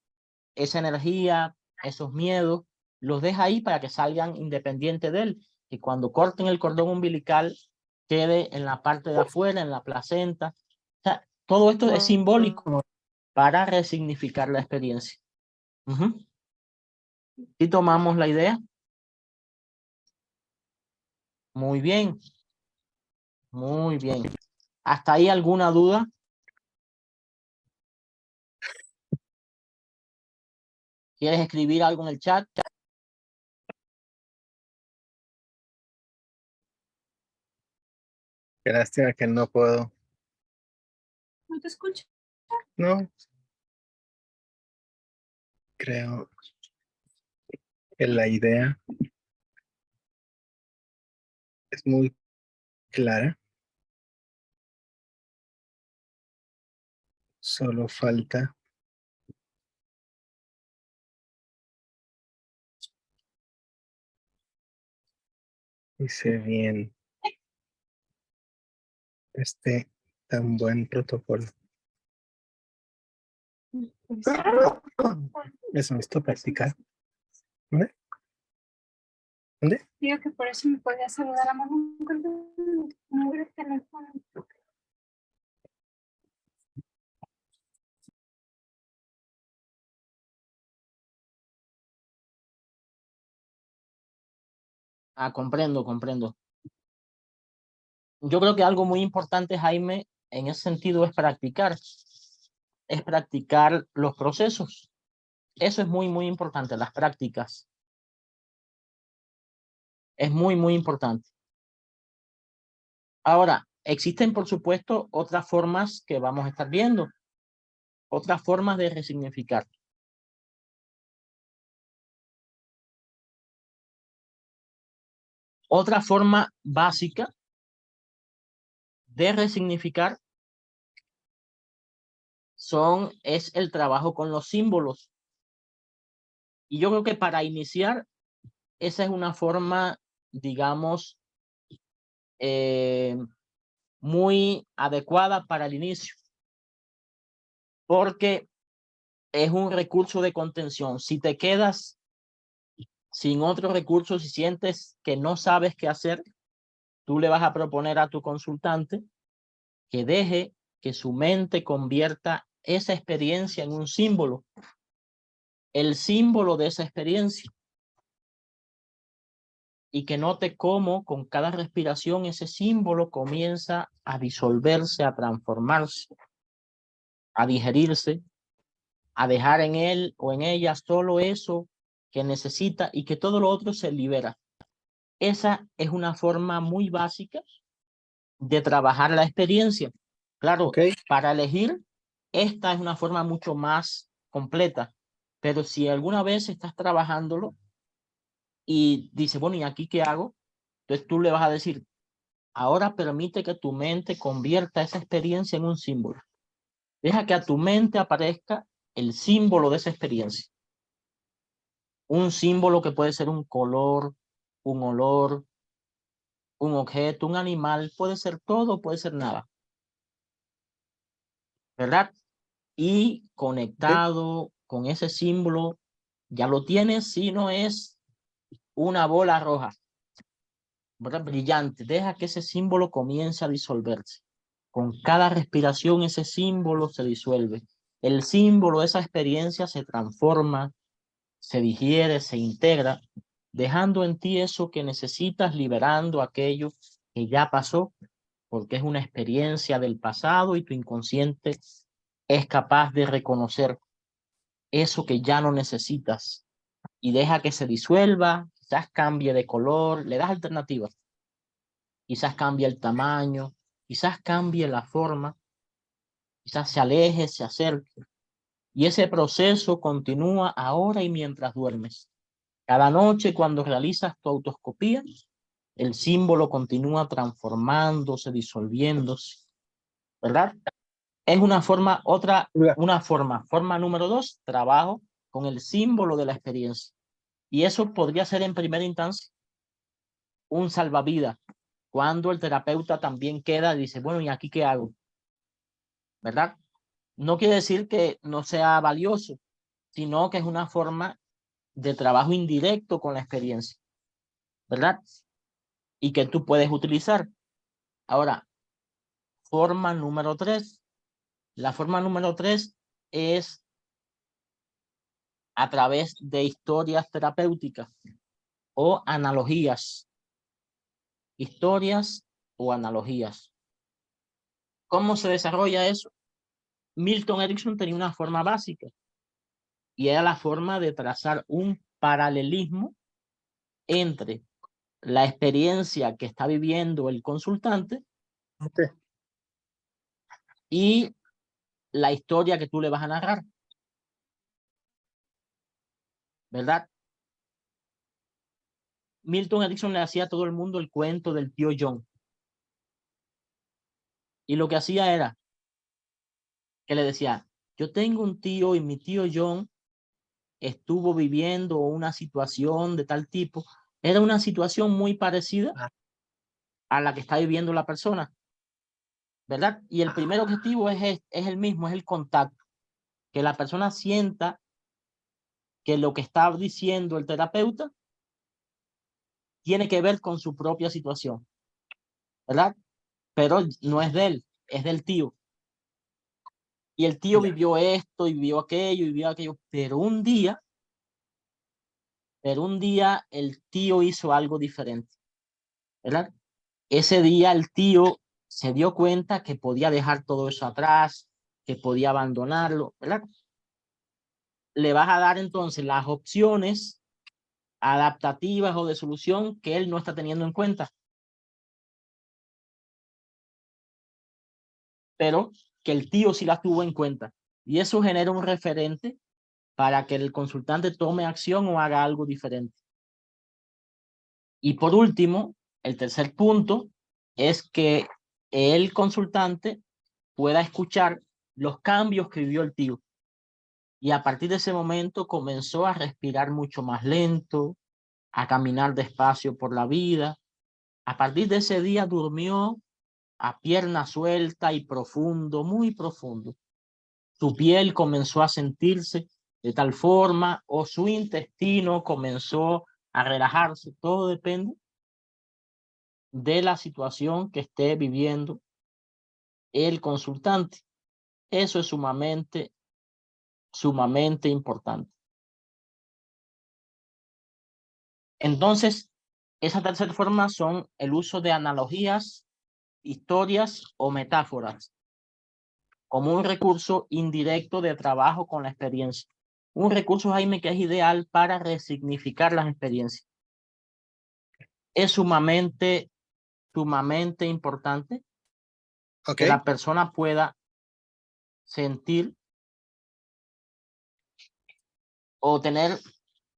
esa energía, esos miedos, los deja ahí para que salgan independientes de él. Y cuando corten el cordón umbilical, quede en la parte de afuera, en la placenta. O sea, todo esto es simbólico para resignificar la experiencia. ¿Y tomamos la idea? Muy bien. Muy bien. ¿Hasta ahí alguna duda? ¿Quieres escribir algo en el chat? Qué lástima que no puedo. ¿No te escucho? No. Creo que la idea es muy clara. Solo falta hice bien este tan buen protocolo. Eso necesito practicar. ¿Dónde? ¿Dónde? Digo que por eso me podía saludar a mamá cuando no era teléfono. Ah, comprendo. Yo creo que algo muy importante, Jaime, en ese sentido es practicar los procesos. Eso es muy importante, las prácticas. Es muy importante. Ahora, existen, por supuesto, otras formas que vamos a estar viendo, otras formas de resignificar. Otra forma básica de resignificar es el trabajo con los símbolos. Y yo creo que para iniciar, esa es una forma, digamos, muy adecuada para el inicio, porque es un recurso de contención. Si te quedas sin otro recurso, si sientes que no sabes qué hacer, tú le vas a proponer a tu consultante que deje que su mente convierta esa experiencia en un símbolo, el símbolo de esa experiencia, y que note cómo con cada respiración ese símbolo comienza a disolverse, a transformarse, a digerirse, a dejar en él o en ella solo eso que necesita y que todo lo otro se libera. Esa es una forma muy básica de trabajar la experiencia. Claro, para elegir, esta es una forma mucho más completa, pero si alguna vez estás trabajándolo y dices, bueno, ¿y aquí qué hago? Entonces tú le vas a decir, ahora permite que tu mente convierta esa experiencia en un símbolo. Deja que a tu mente aparezca el símbolo de esa experiencia. Un símbolo que puede ser un color, un olor, un objeto, un animal, puede ser todo, puede ser nada. ¿Verdad? Y conectado con ese símbolo, ya lo tienes, si no es una bola roja, ¿verdad? Brillante. Deja que ese símbolo comience a disolverse. Con cada respiración ese símbolo se disuelve. El símbolo de esa experiencia se transforma, se digiere, se integra, dejando en ti eso que necesitas, liberando aquello que ya pasó, porque es una experiencia del pasado y tu inconsciente es capaz de reconocer eso que ya no necesitas y deja que se disuelva, quizás cambie de color, le das alternativas, quizás cambie el tamaño, quizás cambie la forma, quizás se aleje, se acerque. Y ese proceso continúa ahora y mientras duermes. Cada noche cuando realizas tu autoscopía, el símbolo continúa transformándose, disolviéndose, ¿verdad? Es una forma, forma número 2, trabajo con el símbolo de la experiencia. Y eso podría ser en primera instancia un salvavidas, cuando el terapeuta también queda y dice, bueno, ¿y aquí qué hago? ¿Verdad? No quiere decir que no sea valioso, sino que es una forma de trabajo indirecto con la experiencia, ¿verdad? Y que tú puedes utilizar. Ahora, forma número 3. La forma número 3 es a través de historias terapéuticas o analogías. Historias o analogías. ¿Cómo se desarrolla eso? Milton Erickson tenía una forma básica y era la forma de trazar un paralelismo entre la experiencia que está viviendo el consultante y la historia que tú le vas a narrar, ¿verdad? Milton Erickson le hacía a todo el mundo el cuento del tío John. Y lo que hacía era que le decía, yo tengo un tío y mi tío John estuvo viviendo una situación de tal tipo. Era una situación muy parecida a la que está viviendo la persona, ¿verdad? Y el primer objetivo es el mismo, es el contacto. Que la persona sienta que lo que está diciendo el terapeuta tiene que ver con su propia situación, ¿verdad? Pero no es de él, es del tío. Y el tío vivió esto y vivió aquello, pero un día el tío hizo algo diferente, ¿verdad? Ese día el tío se dio cuenta que podía dejar todo eso atrás, que podía abandonarlo, ¿verdad? Le vas a dar entonces las opciones adaptativas o de solución que él no está teniendo en cuenta, pero que el tío sí las tuvo en cuenta. Y eso genera un referente para que el consultante tome acción o haga algo diferente. Y por último, El tercer punto es que el consultante pueda escuchar los cambios que vivió el tío. Y a partir de ese momento comenzó a respirar mucho más lento, a caminar despacio por la vida. A partir de ese día durmió a pierna suelta y profundo, muy profundo. Su piel comenzó a sentirse de tal forma o su intestino comenzó a relajarse. Todo depende de la situación que esté viviendo el consultante. Eso es sumamente importante. Entonces, esa tercera forma son el uso de analogías, historias o metáforas como un recurso indirecto de trabajo con la experiencia. Un recurso, Jaime, que es ideal para resignificar las experiencias. Es sumamente importante que la persona pueda sentir o tener,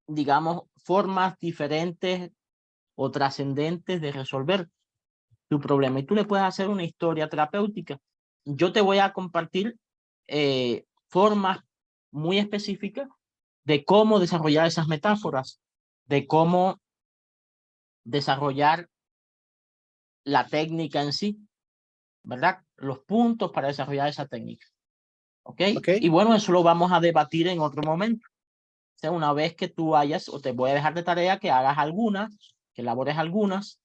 digamos, formas diferentes o trascendentes de resolver tu problema. Y tú le puedes hacer una historia terapéutica. Yo te voy a compartir formas muy específicas de cómo desarrollar esas metáforas, de cómo desarrollar la técnica en sí, ¿verdad? Los puntos para desarrollar esa técnica. ¿Ok? Y bueno, eso lo vamos a debatir en otro momento. O sea, una vez que tú hayas, o te voy a dejar de tarea que hagas algunas, que elabores algunas,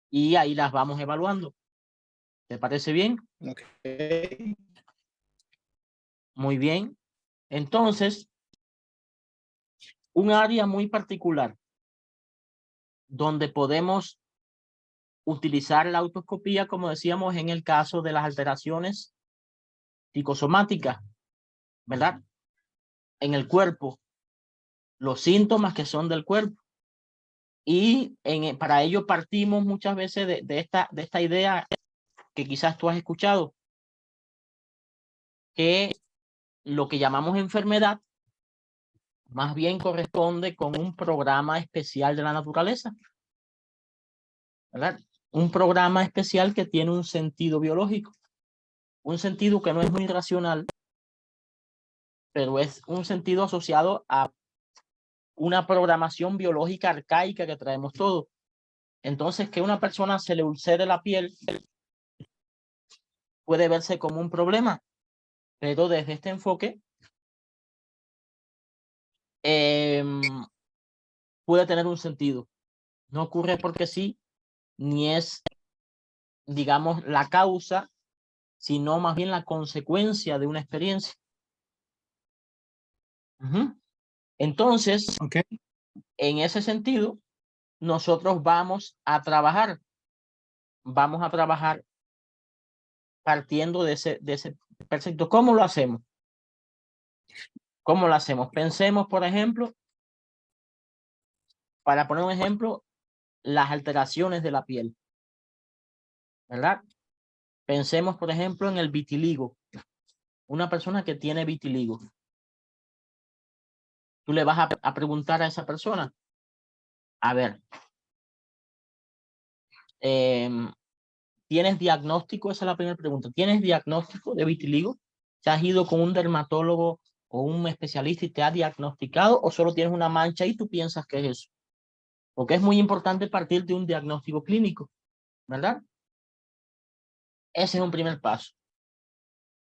y ahí las vamos evaluando. ¿Te parece bien? Okay. Muy bien. Entonces, un área muy particular donde podemos utilizar la autoscopía, como decíamos, en el caso de las alteraciones psicosomáticas, ¿verdad? En el cuerpo, los síntomas que son del cuerpo. Y para ello partimos muchas veces de esta idea que quizás tú has escuchado, que lo que llamamos enfermedad más bien corresponde con un programa especial de la naturaleza, ¿verdad? Un programa especial que tiene un sentido biológico, un sentido que no es muy racional, pero es un sentido asociado a una programación biológica arcaica que traemos todos. Entonces, que una persona se le ulcere la piel puede verse como un problema, pero desde este enfoque puede tener un sentido. No ocurre porque sí, ni es, digamos, la causa, sino más bien la consecuencia de una experiencia. Entonces, en ese sentido, nosotros vamos a trabajar partiendo de ese precepto. ¿Cómo lo hacemos? ¿Cómo lo hacemos? Pensemos, por ejemplo, para poner un ejemplo, las alteraciones de la piel, ¿verdad? Pensemos, por ejemplo, en el vitiligo. Una persona que tiene vitiligo. Tú le vas a preguntar a esa persona, a ver, ¿tienes diagnóstico? Esa es la primera pregunta. ¿Tienes diagnóstico de vitiligo? ¿Te has ido con un dermatólogo o un especialista y te ha diagnosticado o solo tienes una mancha y tú piensas que es eso? Porque es muy importante partir de un diagnóstico clínico, ¿verdad? Ese es un primer paso.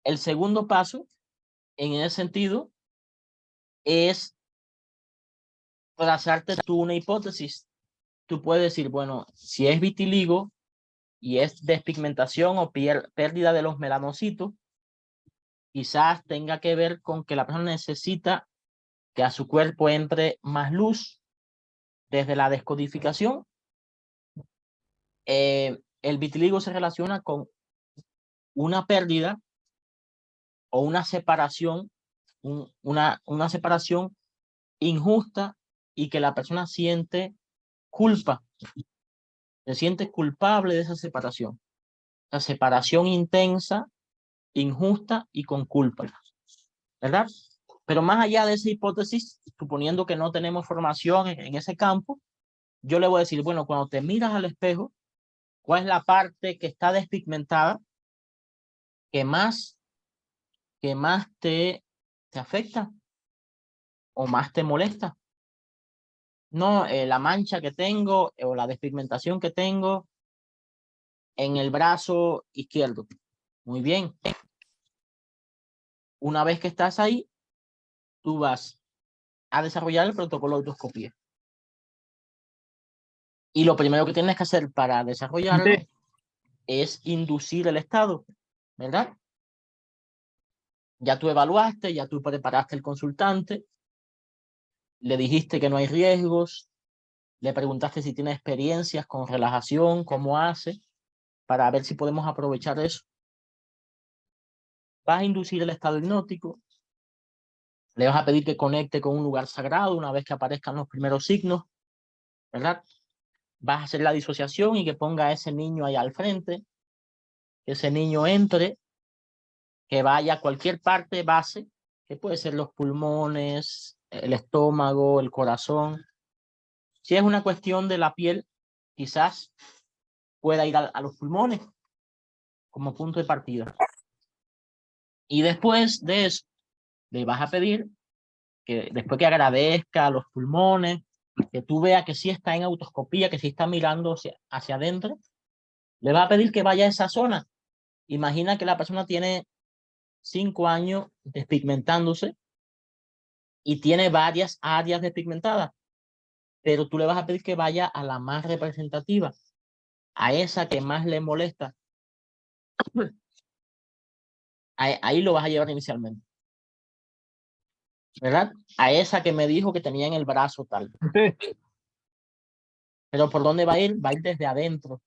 El segundo paso, en ese sentido, es trazarte tú una hipótesis. Tú puedes decir, bueno, si es vitiligo y es despigmentación o pérdida de los melanocitos, quizás tenga que ver con que la persona necesita que a su cuerpo entre más luz desde la descodificación. El vitiligo se relaciona con una pérdida o una separación, una separación injusta y que la persona siente culpa, se siente culpable de esa separación. La separación intensa, injusta y con culpa, ¿verdad? Pero más allá de esa hipótesis, suponiendo que no tenemos formación en ese campo, yo le voy a decir, bueno, cuando te miras al espejo, ¿cuál es la parte que está despigmentada que más te afecta o más te molesta? No, la mancha que tengo o la despigmentación que tengo en el brazo izquierdo. Muy bien. Una vez que estás ahí, tú vas a desarrollar el protocolo de autoscopía. Y lo primero que tienes que hacer para desarrollarlo es inducir el estado, ¿verdad? Ya tú evaluaste, ya tú preparaste el consultante, le dijiste que no hay riesgos, le preguntaste si tiene experiencias con relajación, cómo hace, para ver si podemos aprovechar eso. Vas a inducir el estado hipnótico, le vas a pedir que conecte con un lugar sagrado una vez que aparezcan los primeros signos, ¿verdad? Vas a hacer la disociación y que ponga a ese niño ahí al frente, que ese niño entre, que vaya a cualquier parte base, que puede ser los pulmones, el estómago, el corazón. Si es una cuestión de la piel, quizás pueda ir a los pulmones como punto de partida. Y después de eso, le vas a pedir que después que agradezca a los pulmones, que tú veas que sí está en autoscopía, que sí está mirando hacia adentro, le vas a pedir que vaya a esa zona. Imagina que la persona tiene 5 años despigmentándose y tiene varias áreas despigmentadas, pero tú le vas a pedir que vaya a la más representativa, a esa que más le molesta. Ahí lo vas a llevar inicialmente, ¿verdad? A esa que me dijo que tenía en el brazo tal. Pero ¿por dónde va a ir? Va a ir desde adentro.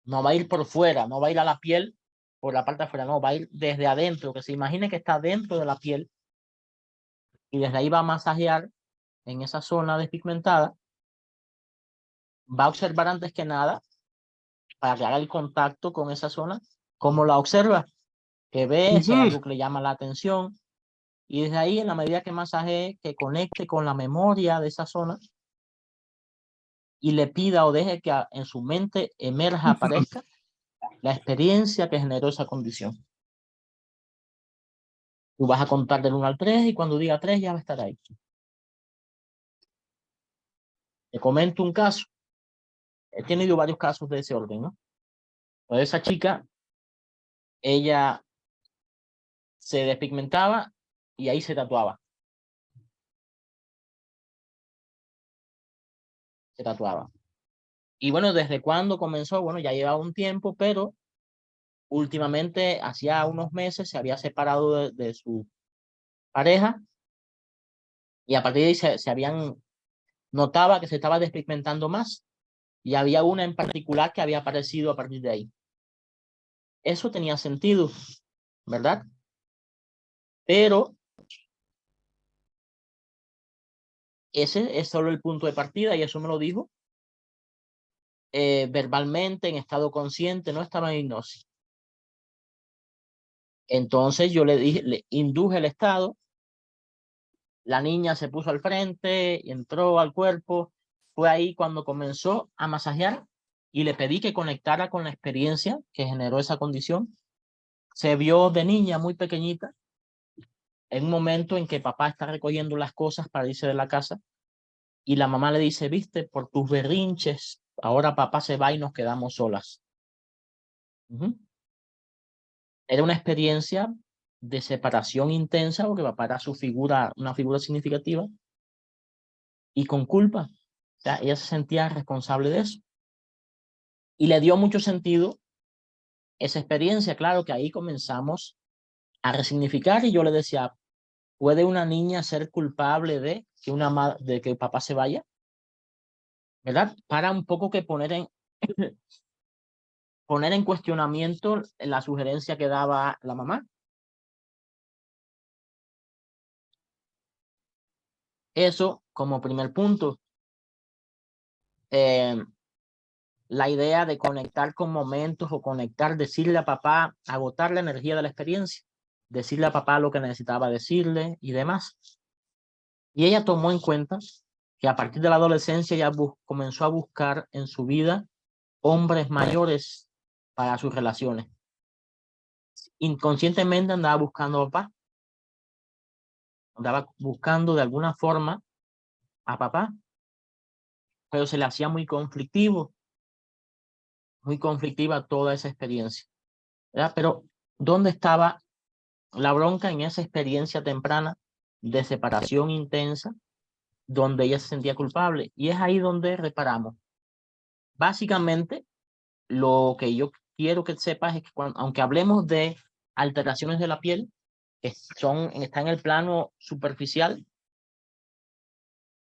No va a ir por fuera, no va a ir a la piel por la parte de afuera, no, va a ir desde adentro, que se imagine que está dentro de la piel y desde ahí va a masajear en esa zona despigmentada. Va a observar antes que nada, para que haga el contacto con esa zona, cómo la observa, que ve, si hay algo que le llama la atención. Y desde ahí, en la medida que masajee, que conecte con la memoria de esa zona y le pida o deje que en su mente emerja, aparezca la experiencia que generó esa condición. Tú vas a contar del 1 al 3 y cuando diga 3 ya va a estar ahí. Te comento un caso. He tenido varios casos de ese orden, ¿no? Pues esa chica, ella se despigmentaba y ahí se tatuaba. Se tatuaba. Y bueno, ¿desde cuándo comenzó? Bueno, ya llevaba un tiempo, pero últimamente, hacía unos meses, se había separado de su pareja y a partir de ahí se habían, notaba que se estaba despigmentando más y había una en particular que había aparecido a partir de ahí. Eso tenía sentido, ¿verdad? Pero ese es solo el punto de partida y eso me lo dijo verbalmente, en estado consciente, no estaba en hipnosis. Entonces yo le dije, le induje el estado, la niña se puso al frente, entró al cuerpo, fue ahí cuando comenzó a masajear y le pedí que conectara con la experiencia que generó esa condición. Se vio de niña muy pequeñita, en un momento en que papá está recogiendo las cosas para irse de la casa y la mamá le dice, viste, por tus berrinches, ahora papá se va y nos quedamos solas. Era una experiencia de separación intensa porque papá era su figura, una figura significativa y con culpa. O sea, ella se sentía responsable de eso. Y le dio mucho sentido esa experiencia. Claro que ahí comenzamos a resignificar y yo le decía, ¿puede una niña ser culpable de que, de que papá se vaya? ¿Verdad? Para un poco que poner en cuestionamiento la sugerencia que daba la mamá. Eso como primer punto. La idea de conectar con momentos o conectar, decirle a papá, agotar la energía de la experiencia, decirle a papá lo que necesitaba decirle y demás. Y ella tomó en cuenta que a partir de la adolescencia ya comenzó a buscar en su vida hombres mayores para sus relaciones. Inconscientemente andaba buscando a papá. Andaba buscando de alguna forma a papá, pero se le hacía muy conflictiva toda esa experiencia, ¿verdad? Pero ¿dónde estaba la bronca? En esa experiencia temprana de separación intensa, donde ella se sentía culpable, y es ahí donde reparamos. Básicamente, lo que yo quiero que sepas es que aunque hablemos de alteraciones de la piel, que está en el plano superficial,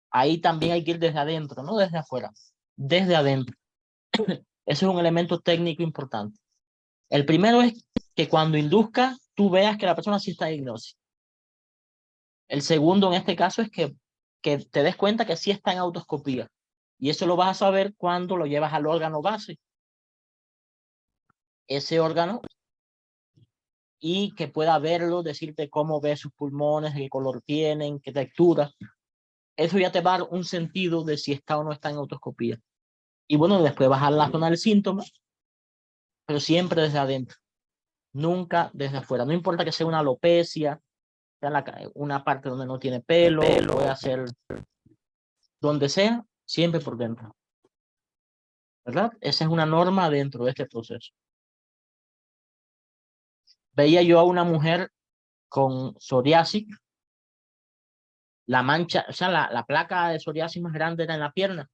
ahí también hay que ir desde adentro, no desde afuera, desde adentro. Eso es un elemento técnico importante. El primero es que cuando induzca, tú veas que la persona sí está en hipnosis. El segundo, en este caso, es que te des cuenta que sí está en autoscopía. Y eso lo vas a saber cuando lo llevas al órgano base. Ese órgano, y que pueda verlo, decirte cómo ve sus pulmones, qué color tienen, qué textura. Eso ya te va a dar un sentido de si está o no está en autoscopía. Y bueno, después bajar la zona del síntoma, pero siempre desde adentro, nunca desde afuera. No importa que sea una alopecia, sea una parte donde no tiene pelo, puede ser donde sea, siempre por dentro. ¿Verdad? Esa es una norma dentro de este proceso. Veía yo a una mujer con psoriasis, la mancha, o sea, la placa de psoriasis más grande era en la pierna.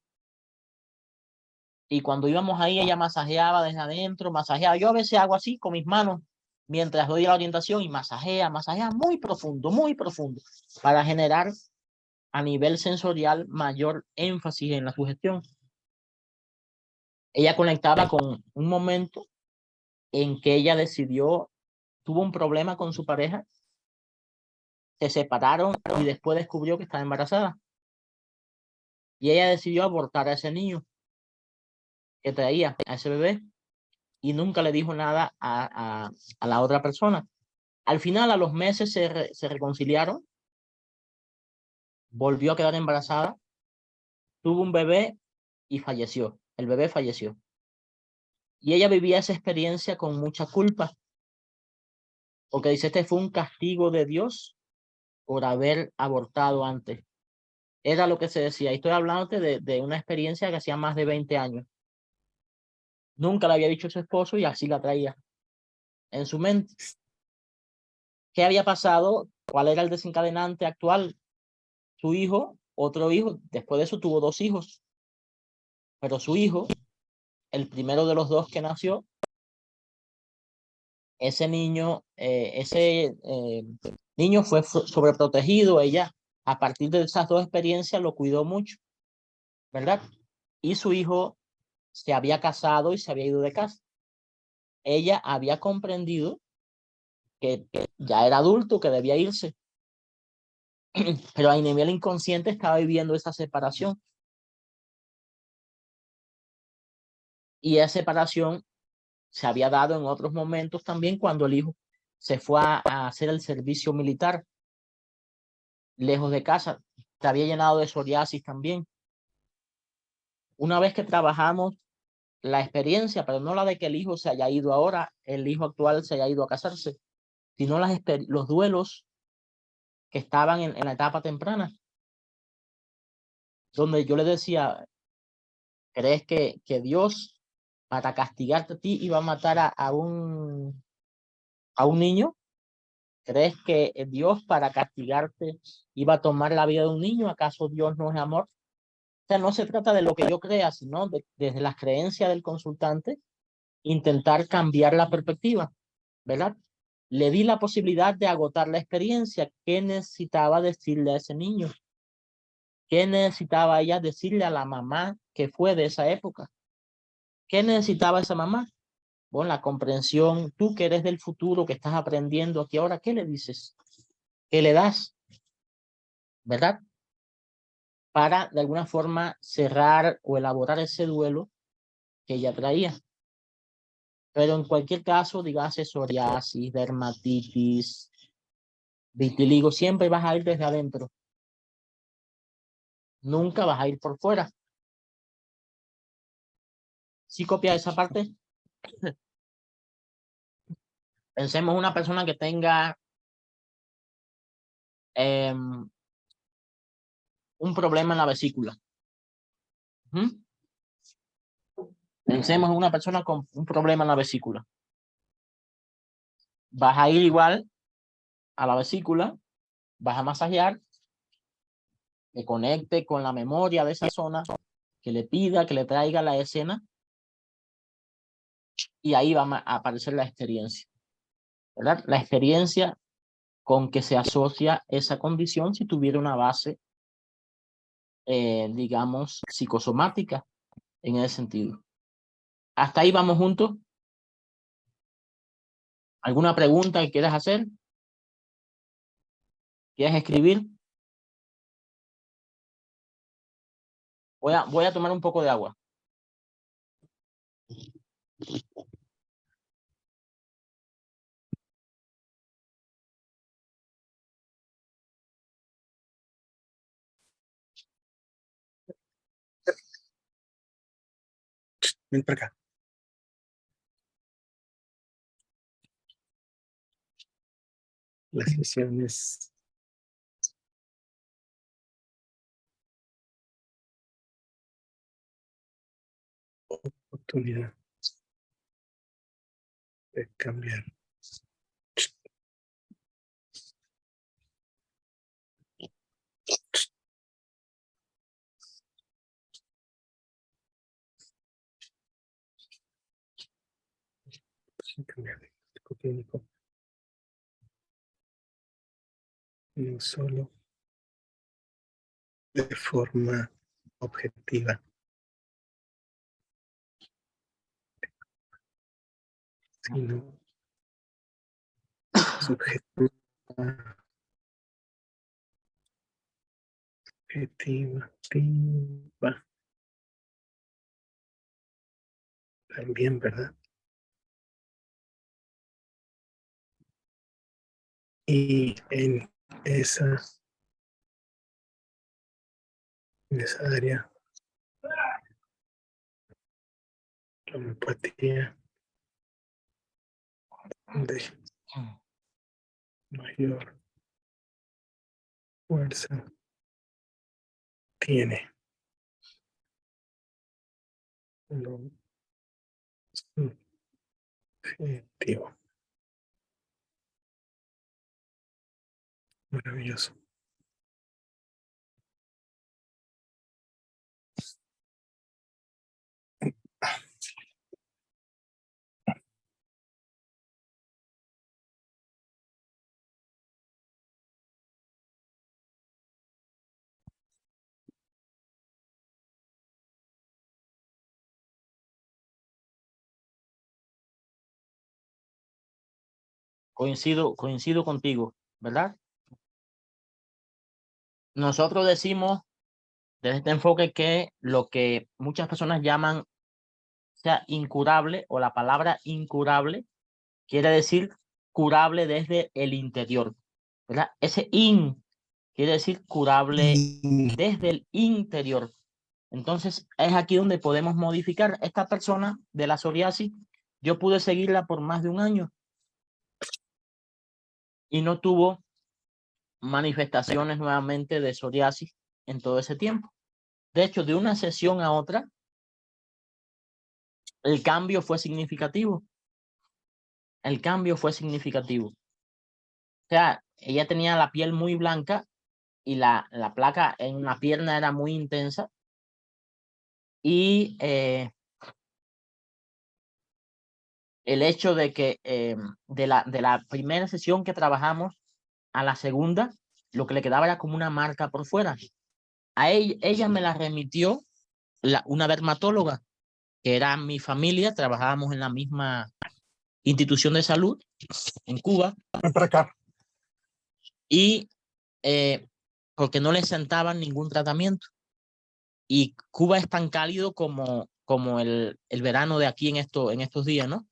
Y cuando íbamos ahí, ella masajeaba desde adentro, masajeaba. Yo a veces hago así con mis manos mientras doy la orientación y masajea muy profundo, para generar a nivel sensorial mayor énfasis en la sugestión. Ella conectaba con un momento en que ella tuvo un problema con su pareja, se separaron y después descubrió que estaba embarazada. Y ella decidió abortar a ese niño que traía, a ese bebé, y nunca le dijo nada a la otra persona. Al final, a los meses se reconciliaron, volvió a quedar embarazada, tuvo un bebé y falleció. El bebé falleció. Y ella vivía esa experiencia con mucha culpa, porque dice, este fue un castigo de Dios por haber abortado antes. Era lo que se decía. Y estoy hablándote de una experiencia que hacía más de 20 años. Nunca le había dicho a su esposo y así la traía en su mente. ¿Qué había pasado? ¿Cuál era el desencadenante actual? Su hijo, otro hijo, después de eso tuvo 2 hijos. Pero su hijo, el primero de los 2 que nació, ese niño fue sobreprotegido. Ella, a partir de esas 2 experiencias, lo cuidó mucho, ¿verdad? Y su hijo se había casado y se había ido de casa. Ella había comprendido que ya era adulto, que debía irse, pero a nivel inconsciente estaba viviendo esa separación. Y esa separación se había dado en otros momentos también, cuando el hijo se fue a hacer el servicio militar lejos de casa. Se había llenado de psoriasis también. Una vez que trabajamos la experiencia, pero no la de que el hijo se haya ido ahora, el hijo actual se haya ido a casarse, sino los duelos que estaban en la etapa temprana, donde yo le decía, ¿crees que Dios, para castigarte a ti, iba a matar a un niño? ¿Crees que Dios, para castigarte, iba a tomar la vida de un niño? ¿Acaso Dios no es amor? O sea, no se trata de lo que yo crea, sino desde las creencias del consultante, intentar cambiar la perspectiva, ¿verdad? Le di la posibilidad de agotar la experiencia. ¿Qué necesitaba decirle a ese niño? ¿Qué necesitaba ella decirle a la mamá que fue de esa época? ¿Qué necesitaba esa mamá? Bueno, la comprensión. Tú que eres del futuro, que estás aprendiendo aquí ahora, ¿qué le dices? ¿Qué le das? ¿Verdad? Para de alguna forma cerrar o elaborar ese duelo que ella traía. Pero en cualquier caso, dígase psoriasis, dermatitis, vitiligo, siempre vas a ir desde adentro. Nunca vas a ir por fuera. ¿Sí copia esa parte? Pensemos una persona que tenga un problema en la vesícula. Pensemos en una persona con un problema en la vesícula. Vas a ir igual a la vesícula, vas a masajear, que conecte con la memoria de esa zona, que le pida, que le traiga la escena, y ahí va a aparecer la experiencia, ¿verdad? La experiencia con que se asocia esa condición si tuviera una base, digamos, psicosomática en ese sentido. ¿Hasta ahí vamos juntos? ¿Alguna pregunta que quieras hacer? ¿Quieres escribir? Voy a tomar un poco de agua. Ven para acá. La sesión es oportunidad de cambiar. Cambiar de diagnóstico clínico. No solo de forma objetiva, sino subjetiva, también, ¿verdad? Y en esa área, la homeopatía de mayor fuerza tiene lo subjetivo. Maravilloso. Coincido contigo, ¿verdad? Nosotros decimos desde este enfoque que lo que muchas personas llaman sea incurable, o la palabra incurable quiere decir curable desde el interior, ¿verdad? Ese in quiere decir curable desde el interior. Entonces es aquí donde podemos modificar. Esta persona de la psoriasis, yo pude seguirla por más de un año y no tuvo manifestaciones nuevamente de psoriasis en todo ese tiempo. De hecho, de una sesión a otra, el cambio fue significativo. El cambio fue significativo. O sea, ella tenía la piel muy blanca y la placa en la pierna era muy intensa. Y el hecho de que de la primera sesión que trabajamos a la segunda, lo que le quedaba era como una marca por fuera. A ella me la remitió una dermatóloga, que era mi familia, trabajábamos en la misma institución de salud en Cuba. Ven para acá. Y porque no le sentaban ningún tratamiento. Y Cuba es tan cálido como el verano de aquí en estos días, ¿no?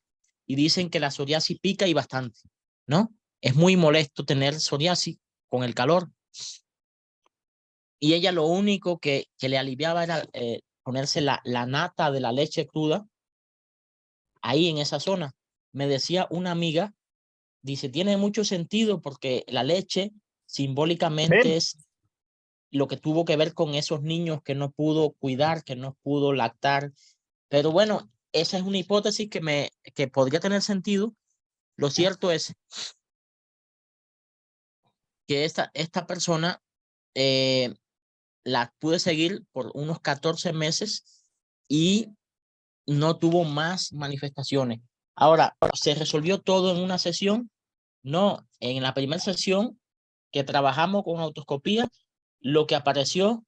Y dicen que la psoriasis pica y bastante, ¿no? Es muy molesto tener psoriasis con el calor. y ella lo único que le aliviaba era ponerse la nata de la leche cruda ahí en esa zona. Me decía una amiga, dice, tiene mucho sentido porque la leche simbólicamente es lo que tuvo que ver con esos niños que no pudo cuidar, que no pudo lactar. Pero bueno, esa es una hipótesis que podría tener sentido. Lo cierto es que esta persona la pude seguir por unos 14 meses y no tuvo más manifestaciones. Ahora, ¿se resolvió todo en una sesión? No, en la primera sesión que trabajamos con autoscopía, lo que apareció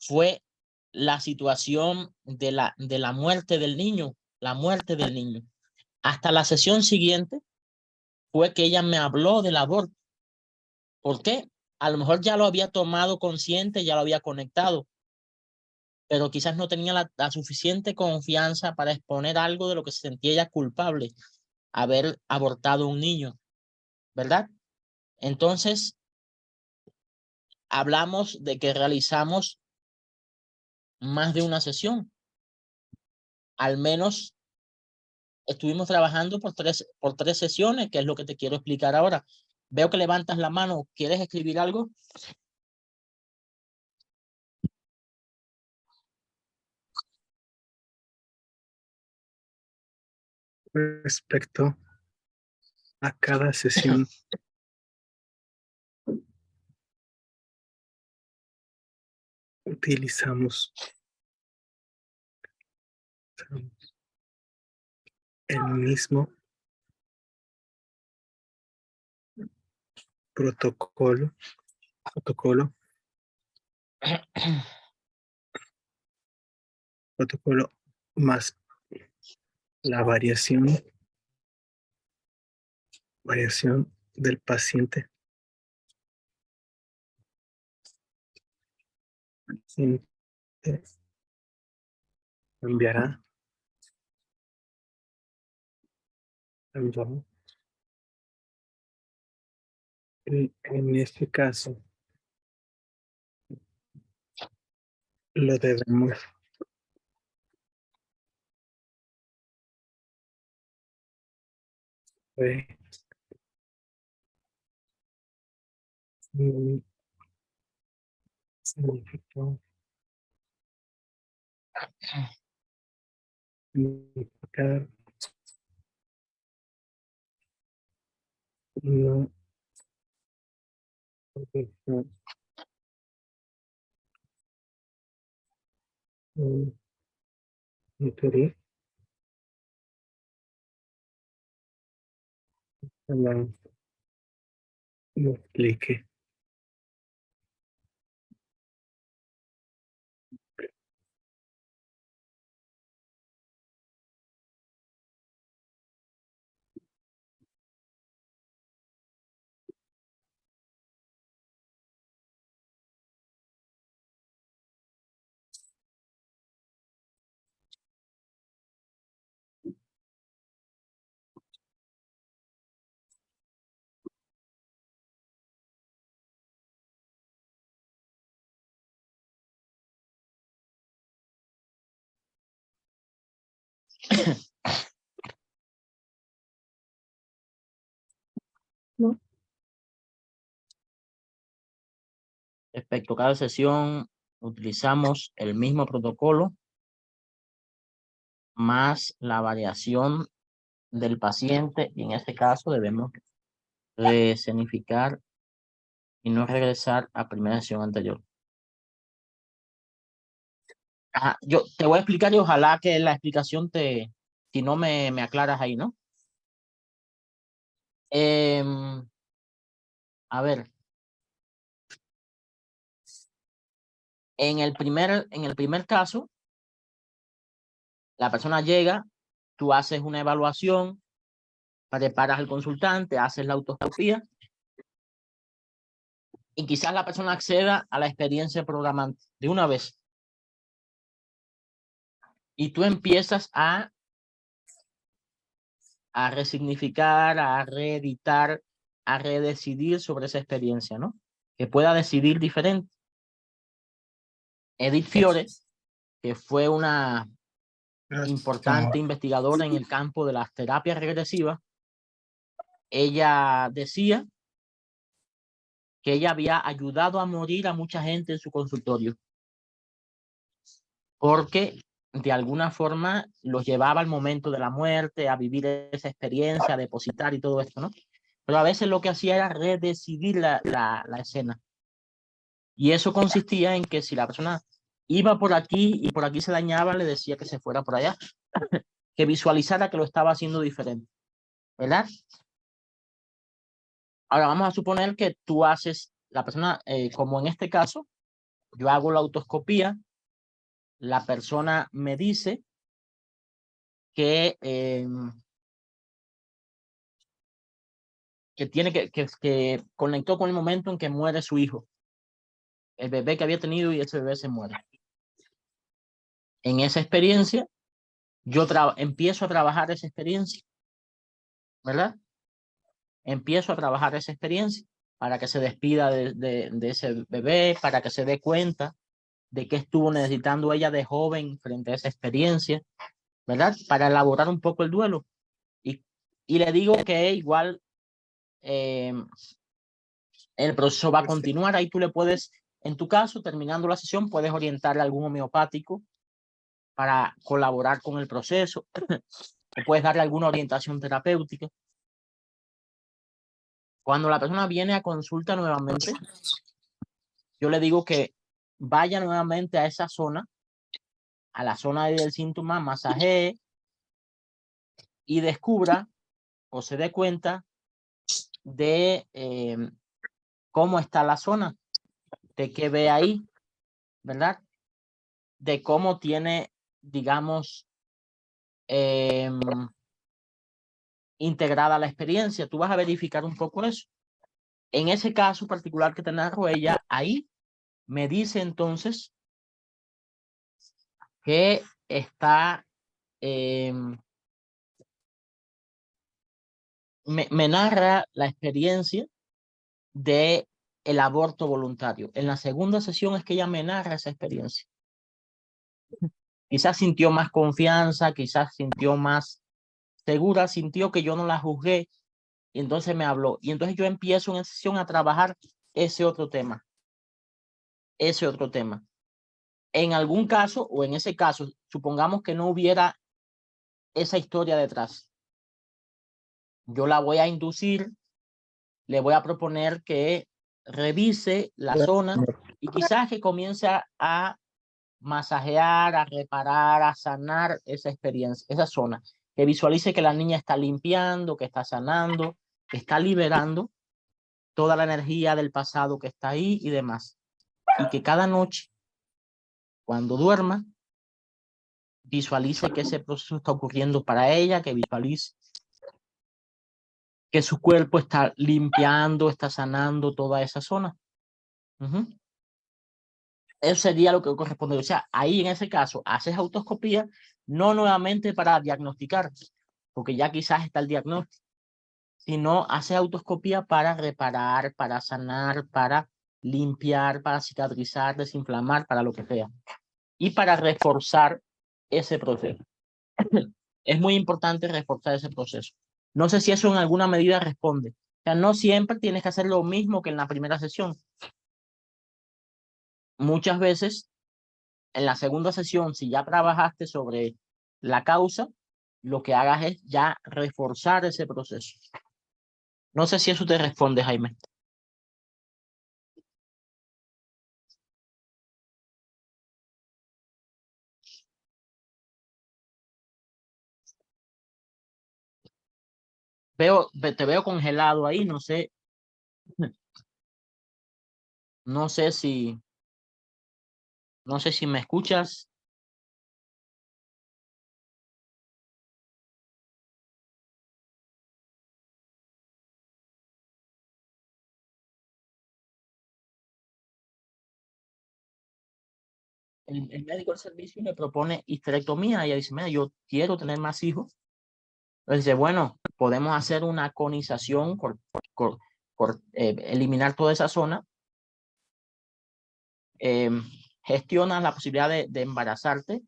fue la situación de la muerte del niño, la muerte del niño. Hasta la sesión siguiente fue que ella me habló del aborto. ¿Por qué? A lo mejor ya lo había tomado consciente, ya lo había conectado, pero quizás no tenía la suficiente confianza para exponer algo de lo que se sentía ella culpable, haber abortado un niño, ¿verdad? Entonces, hablamos de que realizamos más de una sesión. Al menos estuvimos trabajando por tres sesiones, que es lo que te quiero explicar ahora. Veo que levantas la mano. ¿Quieres escribir algo? Respecto a cada sesión, utilizamos el mismo protocolo más la variación del paciente. Cambiará. En este caso, lo debemos significar una inferir la lo explique. No. Respecto a cada sesión, utilizamos el mismo protocolo más la variación del paciente, y en este caso debemos resenificar y no regresar a primera sesión anterior. Yo te voy a explicar y ojalá que la explicación si no me aclaras ahí, ¿no? A ver, en el primer caso, la persona llega, tú haces una evaluación, preparas al consultante, haces la autoscopía y quizás la persona acceda a la experiencia programante de una vez. Y tú empiezas a resignificar, a reeditar, a redecidir sobre esa experiencia, ¿no? que pueda decidir diferente. Edith Fiore, que fue una importante investigadora en el campo de las terapias regresivas, ella decía que ella había ayudado a morir a mucha gente en su consultorio, porque de alguna forma los llevaba al momento de la muerte, a vivir esa experiencia, a depositar y todo esto, ¿no? Pero a veces lo que hacía era redecidir la escena. Y eso consistía en que si la persona iba por aquí y por aquí se dañaba, le decía que se fuera por allá, que visualizara que lo estaba haciendo diferente, ¿verdad? Ahora vamos a suponer que tú haces, la persona, como en este caso, yo hago la autoscopía, la persona me dice que tiene que conectó con el momento en que muere su hijo, el bebé que había tenido, y ese bebé se muere. En esa experiencia, yo empiezo a trabajar esa experiencia, ¿verdad? Empiezo a trabajar esa experiencia para que se despida de ese bebé, para que se dé cuenta de qué estuvo necesitando ella de joven frente a esa experiencia, ¿verdad? Para elaborar un poco el duelo. Y le digo que igual el proceso va a continuar. Ahí tú le puedes, en tu caso, terminando la sesión, puedes orientarle a algún homeopático para colaborar con el proceso. O puedes darle alguna orientación terapéutica. Cuando la persona viene a consulta nuevamente, yo le digo que vaya nuevamente a esa zona, a la zona del síntoma, masajee y descubra o se dé cuenta de cómo está la zona, de qué ve ahí, ¿verdad? De cómo tiene, digamos, integrada la experiencia. Tú vas a verificar un poco eso. En ese caso particular que te narro, ella ahí me dice entonces que está, me narra la experiencia de el aborto voluntario. En la segunda sesión es que ella me narra esa experiencia. Quizás sintió más confianza, quizás sintió más segura, sintió que yo no la juzgué y entonces me habló. Y entonces yo empiezo en esa sesión a trabajar ese otro tema. Ese otro tema. En algún caso, o en ese caso, supongamos que no hubiera esa historia detrás. Yo la voy a inducir, le voy a proponer que revise la zona y quizás que comience a masajear, a reparar, a sanar esa experiencia, esa zona. Que visualice que la niña está limpiando, que está sanando, que está liberando toda la energía del pasado que está ahí y demás. Y que cada noche, cuando duerma, visualice que ese proceso está ocurriendo para ella, que visualice que su cuerpo está limpiando, está sanando toda esa zona. Eso sería lo que corresponde. O sea, ahí en ese caso, haces autoscopía, no nuevamente para diagnosticar, porque ya quizás está el diagnóstico, sino haces autoscopía para reparar, para sanar, para limpiar, para cicatrizar, desinflamar, para lo que sea. Y para reforzar ese proceso. Es muy importante reforzar ese proceso. No sé si eso en alguna medida responde. O sea, no siempre tienes que hacer lo mismo que en la primera sesión. Muchas veces, en la segunda sesión, si ya trabajaste sobre la causa, lo que hagas es ya reforzar ese proceso. No sé si eso te responde, Jaime. Te veo congelado ahí, no sé. No sé si me escuchas. El médico del servicio me propone histerectomía. Ella dice, mira, yo quiero tener más hijos. Entonces dice, bueno, podemos hacer una conización, eliminar toda esa zona gestionas la posibilidad de embarazarte,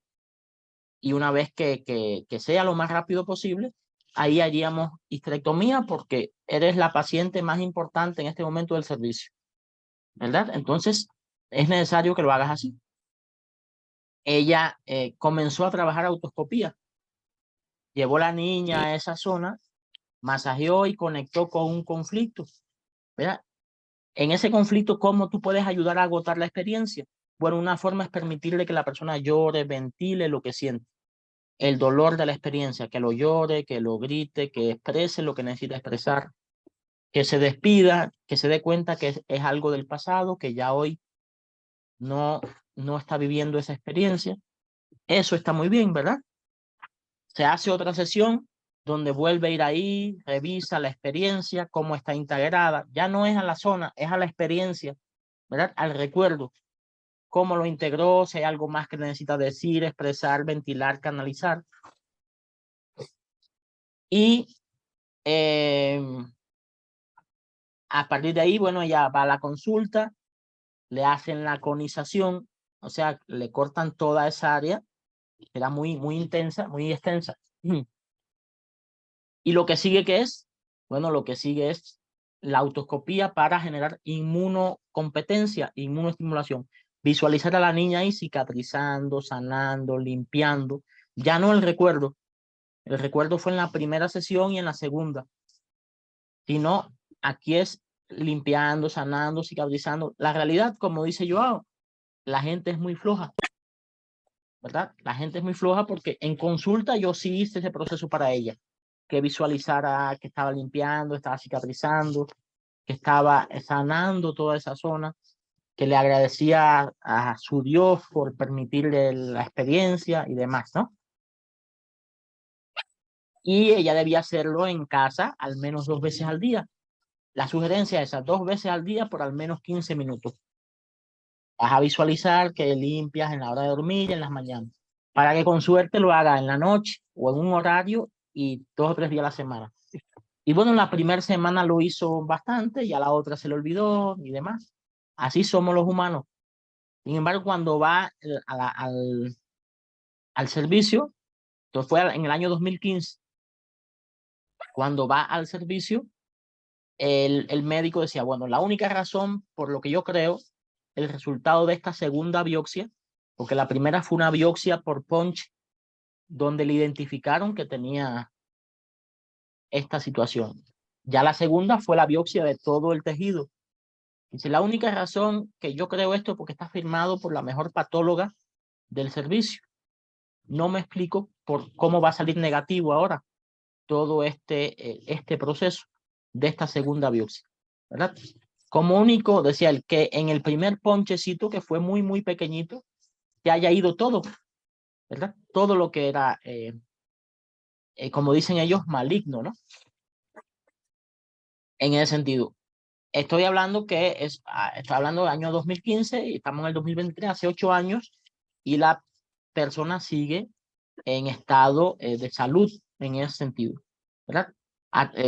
y una vez que sea lo más rápido posible, ahí haríamos histerectomía porque eres la paciente más importante en este momento del servicio, ¿verdad? Entonces, es necesario que lo hagas así. Ella comenzó a trabajar autoscopía. Llevó la niña a esa zona, masajeó y conectó con un conflicto, ¿verdad? En ese conflicto, ¿cómo tú puedes ayudar a agotar la experiencia? Bueno, una forma es permitirle que la persona llore, ventile lo que siente. El dolor de la experiencia, que lo llore, que lo grite, que exprese lo que necesita expresar, que se despida, que se dé cuenta que es algo del pasado, que ya hoy no está viviendo esa experiencia. Eso está muy bien, ¿verdad? Se hace otra sesión donde vuelve a ir ahí, revisa la experiencia, cómo está integrada. Ya no es a la zona, es a la experiencia, ¿verdad? Al recuerdo. Cómo lo integró, si hay algo más que necesita decir, expresar, ventilar, canalizar. Y a partir de ahí, bueno, ella va a la consulta, le hacen la conización, o sea, le cortan toda esa área, era muy intensa, muy extensa. Y lo que sigue, ¿qué es? Bueno, lo que sigue es la autoscopía para generar inmunocompetencia, inmunoestimulación. Visualizar a la niña ahí cicatrizando, sanando, limpiando. Ya no el recuerdo. El recuerdo fue en la primera sesión y en la segunda. Sino aquí es limpiando, sanando, cicatrizando. La realidad, como dice Joao, la gente es muy floja, ¿verdad? La gente es muy floja porque en consulta yo sí hice ese proceso para ella, que visualizara que estaba limpiando, estaba cicatrizando, que estaba sanando toda esa zona, que le agradecía a su Dios por permitirle la experiencia y demás, ¿no? Y ella debía hacerlo en casa al menos 2 veces al día. La sugerencia es esas 2 veces al día por al menos 15 minutos. Vas a visualizar que limpias en la hora de dormir y en las mañanas, para que con suerte lo haga en la noche o en un horario y 2 o 3 días a la semana. Y bueno, en la primera semana lo hizo bastante y a la otra se le olvidó y demás. Así somos los humanos. Sin embargo, cuando va al servicio, entonces fue en el año 2015, cuando va al servicio, el médico decía, bueno, la única razón por lo que yo creo el resultado de esta segunda biopsia, porque la primera fue una biopsia por punch, donde le identificaron que tenía esta situación. Ya la segunda fue la biopsia de todo el tejido. Dice, la única razón que yo creo esto es porque está firmado por la mejor patóloga del servicio. No me explico por cómo va a salir negativo ahora todo este proceso de esta segunda biopsia, ¿verdad? Como único, decía él, que en el primer ponchecito, que fue muy pequeñito, que haya ido todo, ¿verdad? Todo lo que era, como dicen ellos, maligno, ¿no? En ese sentido. Estoy hablando estoy hablando del año 2015 y estamos en el 2023, hace 8 años, y la persona sigue en estado de salud en ese sentido, ¿verdad?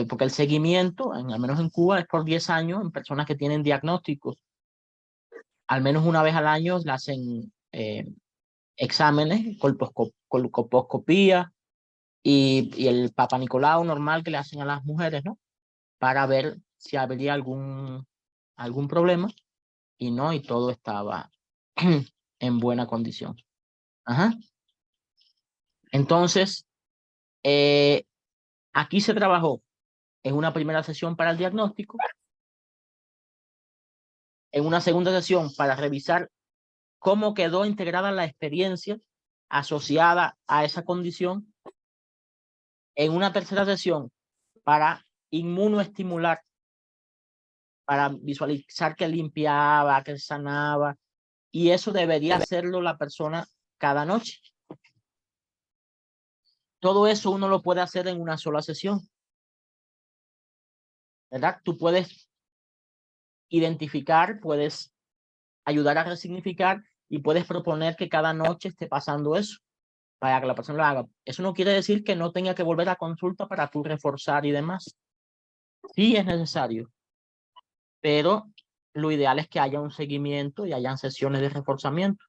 Porque el seguimiento, al menos en Cuba, es por 10 años en personas que tienen diagnósticos. Al menos una vez al año le hacen exámenes, colposcopía y el Papa Nicolau normal que le hacen a las mujeres, ¿no? Para ver si habría algún problema y no, y todo estaba en buena condición. Ajá. Entonces, aquí se trabajó en una primera sesión para el diagnóstico, en una segunda sesión para revisar cómo quedó integrada la experiencia asociada a esa condición, en una tercera sesión para inmunoestimular, para visualizar que limpiaba, que sanaba, y eso debería hacerlo la persona cada noche. Todo eso uno lo puede hacer en una sola sesión, ¿verdad? Tú puedes identificar, puedes ayudar a resignificar y puedes proponer que cada noche esté pasando eso para que la persona lo haga. Eso no quiere decir que no tenga que volver a consulta para tú reforzar y demás. Sí es necesario, pero lo ideal es que haya un seguimiento y hayan sesiones de reforzamiento.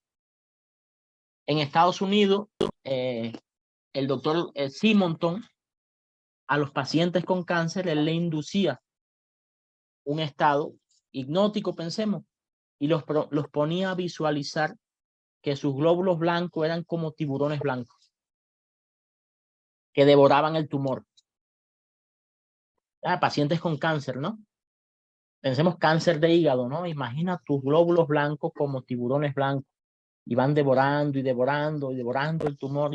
En Estados Unidos, el doctor Simonton, a los pacientes con cáncer, él le inducía un estado hipnótico, pensemos, y los ponía a visualizar que sus glóbulos blancos eran como tiburones blancos que devoraban el tumor. Pacientes con cáncer, ¿no? Pensemos cáncer de hígado, ¿no? Imagina tus glóbulos blancos como tiburones blancos y van devorando y devorando y devorando el tumor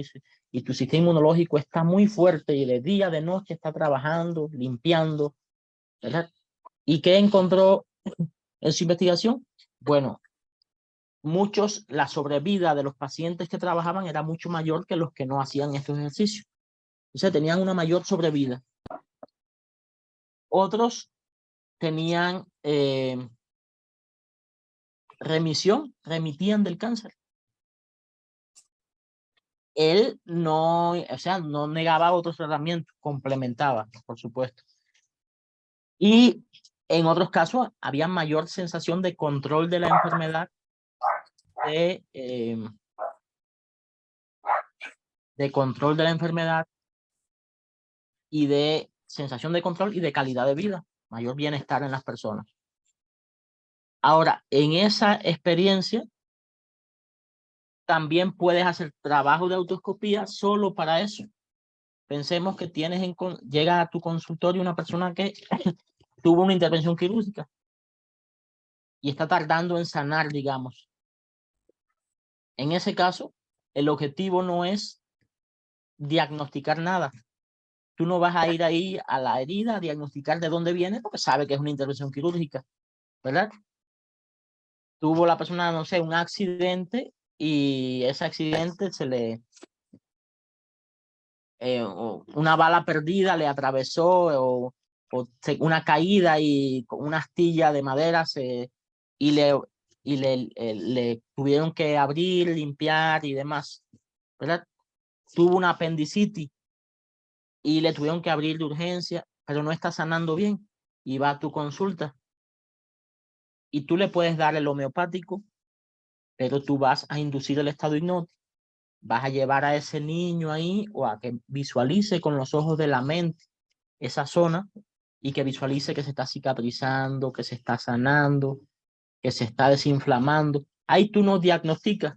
y tu sistema inmunológico está muy fuerte y de día, de noche está trabajando, limpiando, ¿verdad? ¿Y qué encontró en su investigación? Bueno, la sobrevida de los pacientes que trabajaban era mucho mayor que los que no hacían estos ejercicios. Entonces tenían una mayor sobrevida. Otros tenían remitían del cáncer. Él no negaba otros tratamientos, complementaba, por supuesto. Y en otros casos había mayor sensación de control de la enfermedad, de control de la enfermedad y de sensación de control y de calidad de vida, mayor bienestar en las personas. Ahora, en esa experiencia, también puedes hacer trabajo de autoescopía solo para eso. Pensemos que llega a tu consultorio una persona que tuvo una intervención quirúrgica y está tardando en sanar, digamos. En ese caso, el objetivo no es diagnosticar nada. Tú no vas a ir ahí a la herida a diagnosticar de dónde viene porque sabe que es una intervención quirúrgica, ¿verdad? Tuvo la persona, no sé, un accidente y ese accidente una bala perdida le atravesó una caída y con una astilla de madera le tuvieron que abrir, limpiar y demás, ¿verdad? Tuvo una apendicitis y le tuvieron que abrir de urgencia, pero no está sanando bien y va a tu consulta. Y tú le puedes dar el homeopático, pero tú vas a inducir el estado hipnótico. Vas a llevar a ese niño ahí o a que visualice con los ojos de la mente esa zona y que visualice que se está cicatrizando, que se está sanando, que se está desinflamando. Ahí tú no diagnosticas.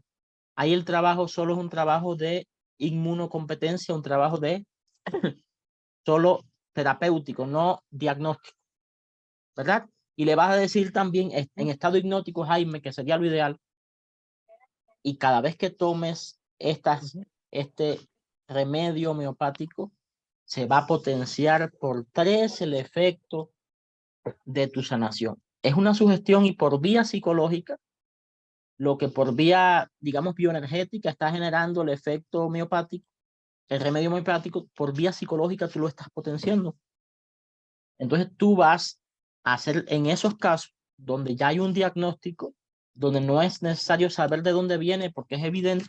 Ahí el trabajo solo es un trabajo de inmunocompetencia, un trabajo de solo terapéutico, no diagnóstico, ¿verdad? Y le vas a decir también en estado hipnótico, Jaime, que sería lo ideal, y cada vez que tomes este remedio homeopático, se va a potenciar por 3 el efecto de tu sanación. Es una sugestión y por vía psicológica, lo que por vía, digamos, bioenergética está generando el efecto homeopático, el remedio homeopático, por vía psicológica tú lo estás potenciando. Entonces tú vas a hacer en esos casos donde ya hay un diagnóstico, donde no es necesario saber de dónde viene porque es evidente,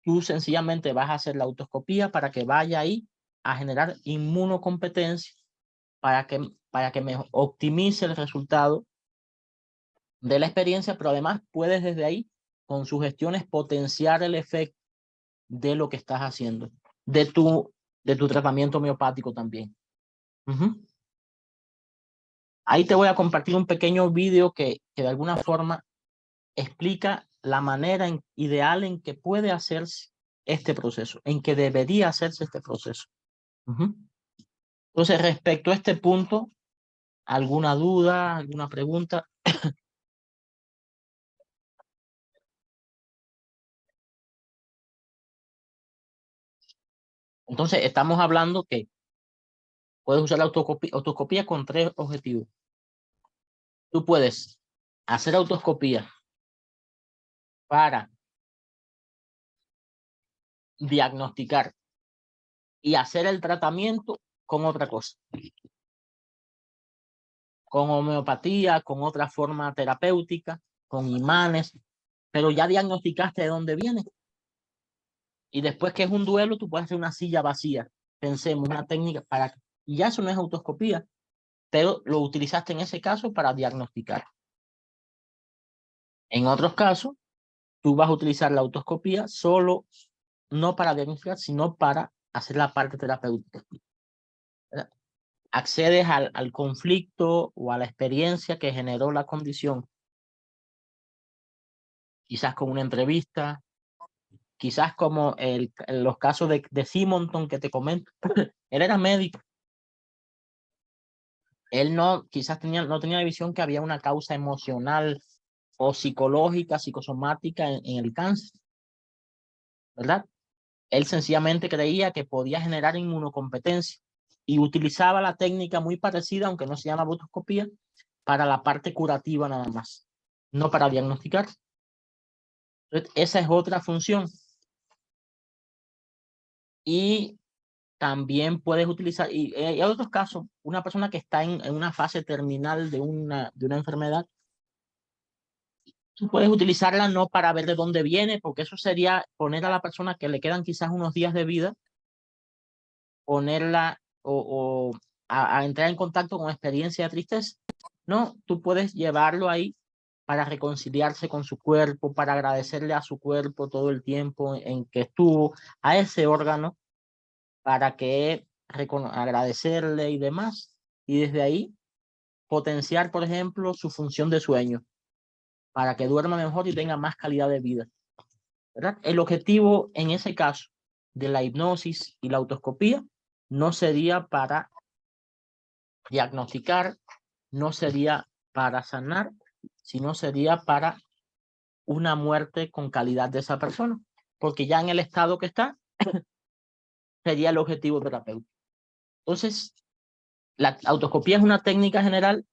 tú sencillamente vas a hacer la autoescopía para que vaya ahí a generar inmunocompetencia para que me optimice el resultado de la experiencia, pero además puedes desde ahí, con sugestiones, potenciar el efecto de lo que estás haciendo, de tu tratamiento homeopático también. Ahí te voy a compartir un pequeño video que de alguna forma explica la manera ideal en que puede hacerse este proceso, en que debería hacerse este proceso. Entonces, respecto a este punto, ¿alguna duda, alguna pregunta? Entonces, estamos hablando que puedes usar la autoescopía con 3 objetivos. Tú puedes hacer autoescopía para diagnosticar y hacer el tratamiento con otra cosa. Con homeopatía, con otra forma terapéutica, con imanes, pero ya diagnosticaste de dónde viene. Y después que es un duelo, tú puedes hacer una silla vacía. Pensemos, una técnica y ya eso no es autoescopía. pero lo utilizaste en ese caso para diagnosticar. En otros casos, tú vas a utilizar la autoscopía solo, no para diagnosticar, sino para hacer la parte terapéutica. ¿Verdad? Accedes al conflicto o a la experiencia que generó la condición, quizás con una entrevista, quizás como en los casos de Simonton que te comento. Él era médico. Él no, quizás no tenía la visión que había una causa emocional o psicológica, psicosomática en el cáncer, ¿verdad? Él sencillamente creía que podía generar inmunocompetencia y utilizaba la técnica muy parecida, aunque no se llama autoscopía, para la parte curativa nada más, no para diagnosticar. Entonces, esa es otra función. Y también puedes utilizar, y hay otros casos, una persona que está en una fase terminal de una enfermedad, tú puedes utilizarla no para ver de dónde viene, porque eso sería poner a la persona que le quedan quizás unos días de vida, ponerla o a entrar en contacto con experiencia de tristeza. No, tú puedes llevarlo ahí para reconciliarse con su cuerpo, para agradecerle a su cuerpo todo el tiempo en que estuvo, a ese órgano, para que agradecerle y demás. Y desde ahí potenciar, por ejemplo, su función de sueño, para que duerma mejor y tenga más calidad de vida, ¿verdad? El objetivo en ese caso de la hipnosis y la autoscopía no sería para diagnosticar, no sería para sanar, sino sería para una muerte con calidad de esa persona, porque ya en el estado que está, sería el objetivo terapéutico. Entonces, la autoscopía es una técnica general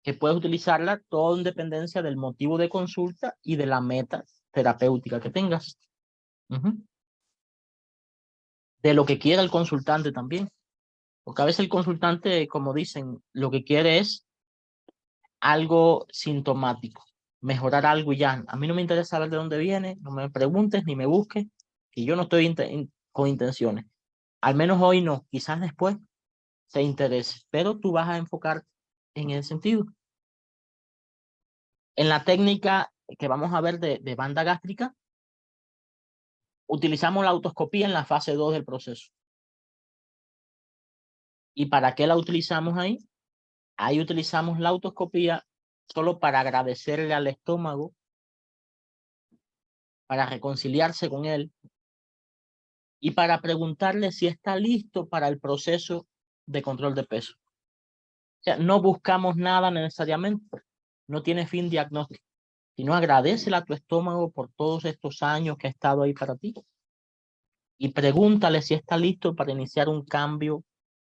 que puedes utilizarla todo en dependencia del motivo de consulta y de la meta terapéutica que tengas. De lo que quiera el consultante también. Porque a veces el consultante, como dicen, lo que quiere es algo sintomático, mejorar algo y ya. A mí no me interesa saber de dónde viene, no me preguntes ni me busques, que yo no estoy con intenciones. Al menos hoy no, quizás después te interese, pero tú vas a enfocar en ese sentido. En la técnica que vamos a ver de banda gástrica, utilizamos la autoscopía en la fase 2 del proceso. ¿Y para qué la utilizamos ahí? Ahí utilizamos la autoscopía solo para agradecerle al estómago, para reconciliarse con él y para preguntarle si está listo para el proceso de control de peso. O sea, no buscamos nada necesariamente, no tiene fin diagnóstico, sino agradécele a tu estómago por todos estos años que ha estado ahí para ti y pregúntale si está listo para iniciar un cambio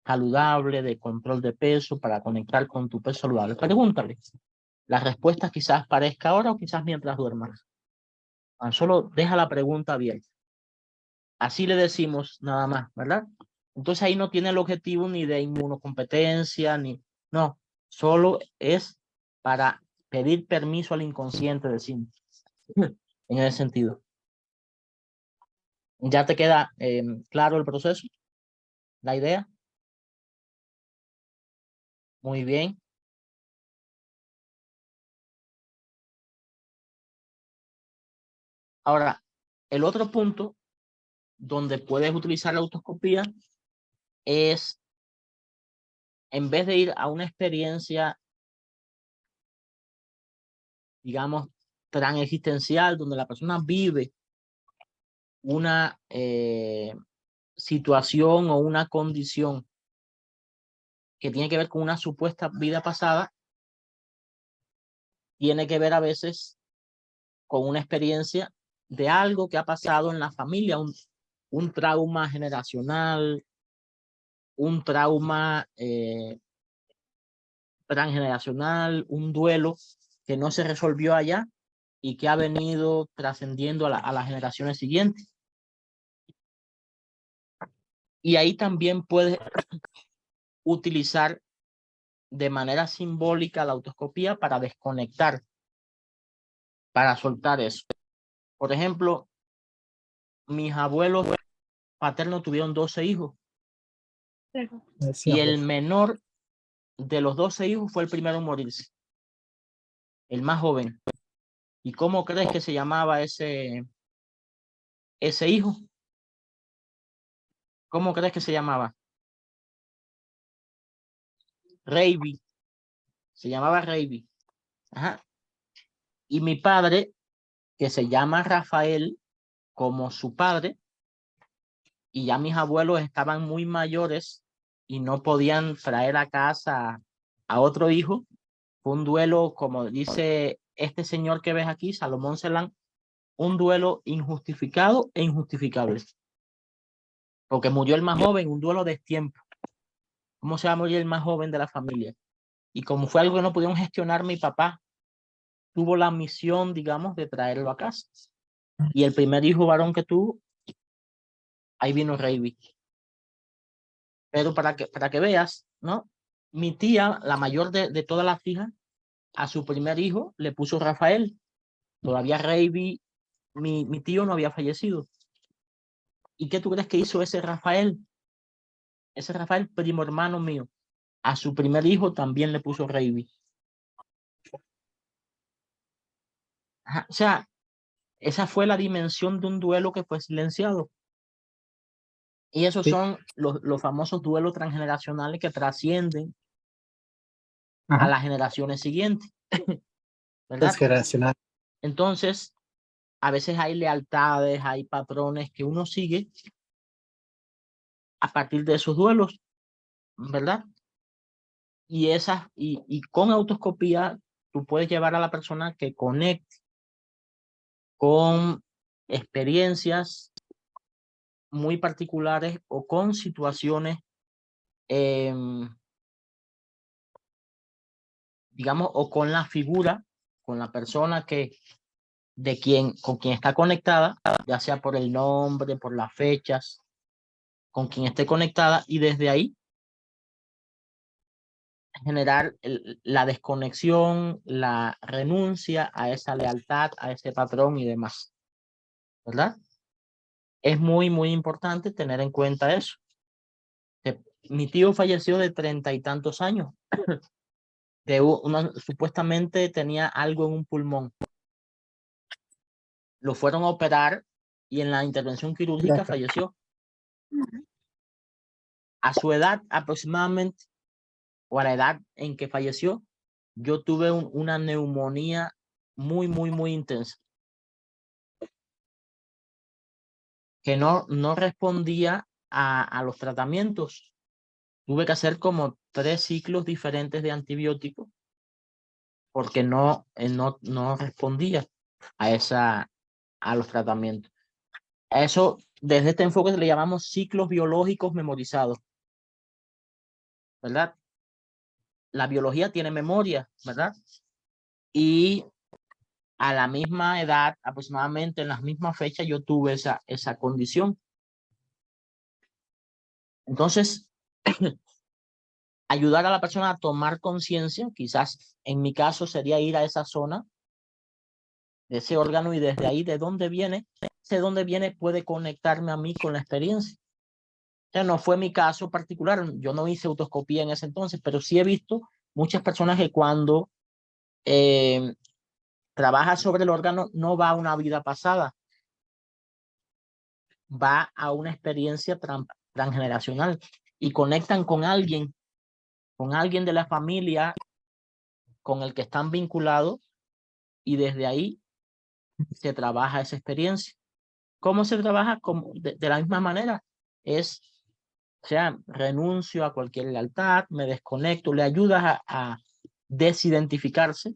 saludable de control de peso, para conectar con tu peso saludable. Pregúntale. La respuesta quizás parezca ahora o quizás mientras duermas. Tan solo deja la pregunta abierta. Así le decimos nada más, ¿verdad? Entonces ahí no tiene el objetivo ni de inmunocompetencia, ni... No, solo es para pedir permiso al inconsciente, decimos. En ese sentido. ¿Ya te queda claro el proceso? ¿La idea? Muy bien. Ahora, el otro punto donde puedes utilizar la autoscopía es, en vez de ir a una experiencia, digamos, transexistencial, donde la persona vive una situación o una condición que tiene que ver con una supuesta vida pasada, tiene que ver a veces con una experiencia de algo que ha pasado en la familia, un trauma generacional, un trauma transgeneracional, un duelo que no se resolvió allá y que ha venido trascendiendo a las generaciones siguientes. Y ahí también puedes utilizar de manera simbólica la autoscopía para desconectar, para soltar eso. Por ejemplo, mis abuelos paternos tuvieron 12 hijos y el menor de los 12 hijos fue el primero en morirse, el más joven. ¿Y cómo crees que se llamaba ese hijo? ¿Cómo crees que se llamaba? Reiby. Se llamaba Reiby. Ajá. Y mi padre, que se llama Rafael, como su padre, y ya mis abuelos estaban muy mayores y no podían traer a casa a otro hijo. Fue un duelo, como dice este señor que ves aquí, Salomón Celán, un duelo injustificado e injustificable. Porque murió el más joven, un duelo de tiempo. ¿Cómo se va a morir el más joven de la familia? Y como fue algo que no pudieron gestionar, mi papá tuvo la misión, digamos, de traerlo a casa. Y el primer hijo varón que tuvo, ahí vino Reiby. Pero para que veas, ¿no? Mi tía, la mayor de todas las hijas, a su primer hijo le puso Rafael. Todavía Reiby, mi tío no había fallecido. ¿Y qué tú crees que hizo ese Rafael? Ese Rafael, primo hermano mío, a su primer hijo también le puso Reiby. O sea, esa fue la dimensión de un duelo que fue silenciado. Y esos Sí. son los famosos duelos transgeneracionales que trascienden Ajá. a las generaciones siguientes. ¿Verdad? Transgeneracional. Entonces, a veces hay lealtades, hay patrones que uno sigue a partir de esos duelos, ¿verdad? Y con autoscopía tú puedes llevar a la persona que conecte con experiencias muy particulares o con situaciones, digamos, o con la figura, con la persona con quien está conectada, ya sea por el nombre, por las fechas, con quien esté conectada, y desde ahí generar la desconexión, la renuncia a esa lealtad, a ese patrón y demás, ¿verdad? Es muy, muy importante tener en cuenta eso. Mi tío falleció de 30 y tantos años. Supuestamente tenía algo en un pulmón. Lo fueron a operar y en la intervención quirúrgica falleció. A su edad aproximadamente, o a la edad en que falleció, yo tuve una neumonía muy, muy, muy intensa, que no respondía a los tratamientos. Tuve que hacer como 3 ciclos diferentes de antibióticos porque no respondía a los tratamientos. A eso, desde este enfoque le llamamos ciclos biológicos memorizados, ¿verdad? La biología tiene memoria, ¿verdad? Y a la misma edad, aproximadamente en las mismas fechas, yo tuve esa condición. Entonces, ayudar a la persona a tomar conciencia, quizás en mi caso sería ir a esa zona de ese órgano y desde ahí, de dónde viene, puede conectarme a mí con la experiencia. O sea, no fue mi caso particular, yo no hice autoscopía en ese entonces, pero sí he visto muchas personas que cuando trabaja sobre el órgano no va a una vida pasada, va a una experiencia transgeneracional y conectan con alguien de la familia con el que están vinculados y desde ahí se trabaja esa experiencia. ¿Cómo se trabaja? De la misma manera. O sea, renuncio a cualquier lealtad, me desconecto, le ayudas a desidentificarse.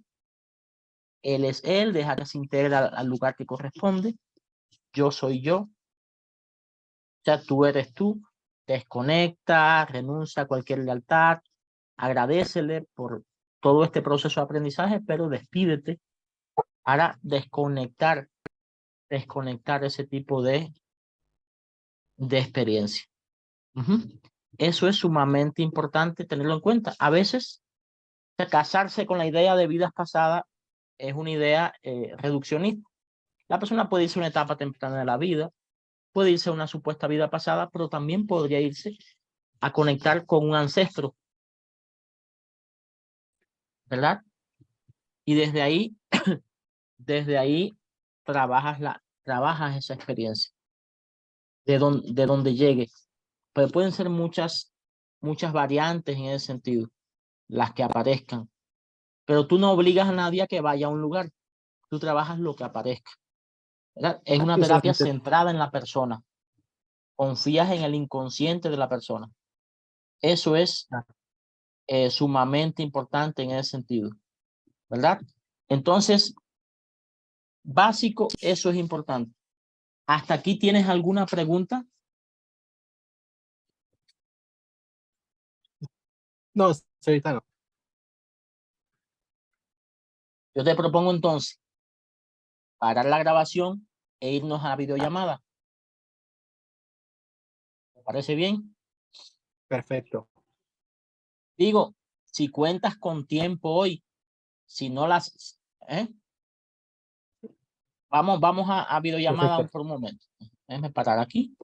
Él es él, deja que se integre al lugar que corresponde. Yo soy yo. O sea, tú eres tú. Desconecta, renuncia a cualquier lealtad, agradécele por todo este proceso de aprendizaje, pero despídete para desconectar ese tipo de experiencia. Eso es sumamente importante tenerlo en cuenta. A veces, casarse con la idea de vidas pasadas es una idea reduccionista. La persona puede irse a una etapa temprana de la vida, puede irse a una supuesta vida pasada, pero también podría irse a conectar con un ancestro ¿verdad? Y desde ahí trabajas esa experiencia, de donde llegue. Pero pueden ser muchas variantes en ese sentido, las que aparezcan. Pero tú no obligas a nadie a que vaya a un lugar. Tú trabajas lo que aparezca, ¿verdad? Es una terapia Excelente. centrada en la persona. Confías en el inconsciente de la persona. Eso es sumamente importante en ese sentido, ¿verdad? Entonces, básico, eso es importante. ¿Hasta aquí tienes alguna pregunta? No, ahorita no. Yo te propongo entonces parar la grabación e irnos a la videollamada. ¿Te parece bien? Perfecto. Digo, si cuentas con tiempo hoy, si no las... Vamos a videollamada Perfecto. por un momento. Déjame parar aquí.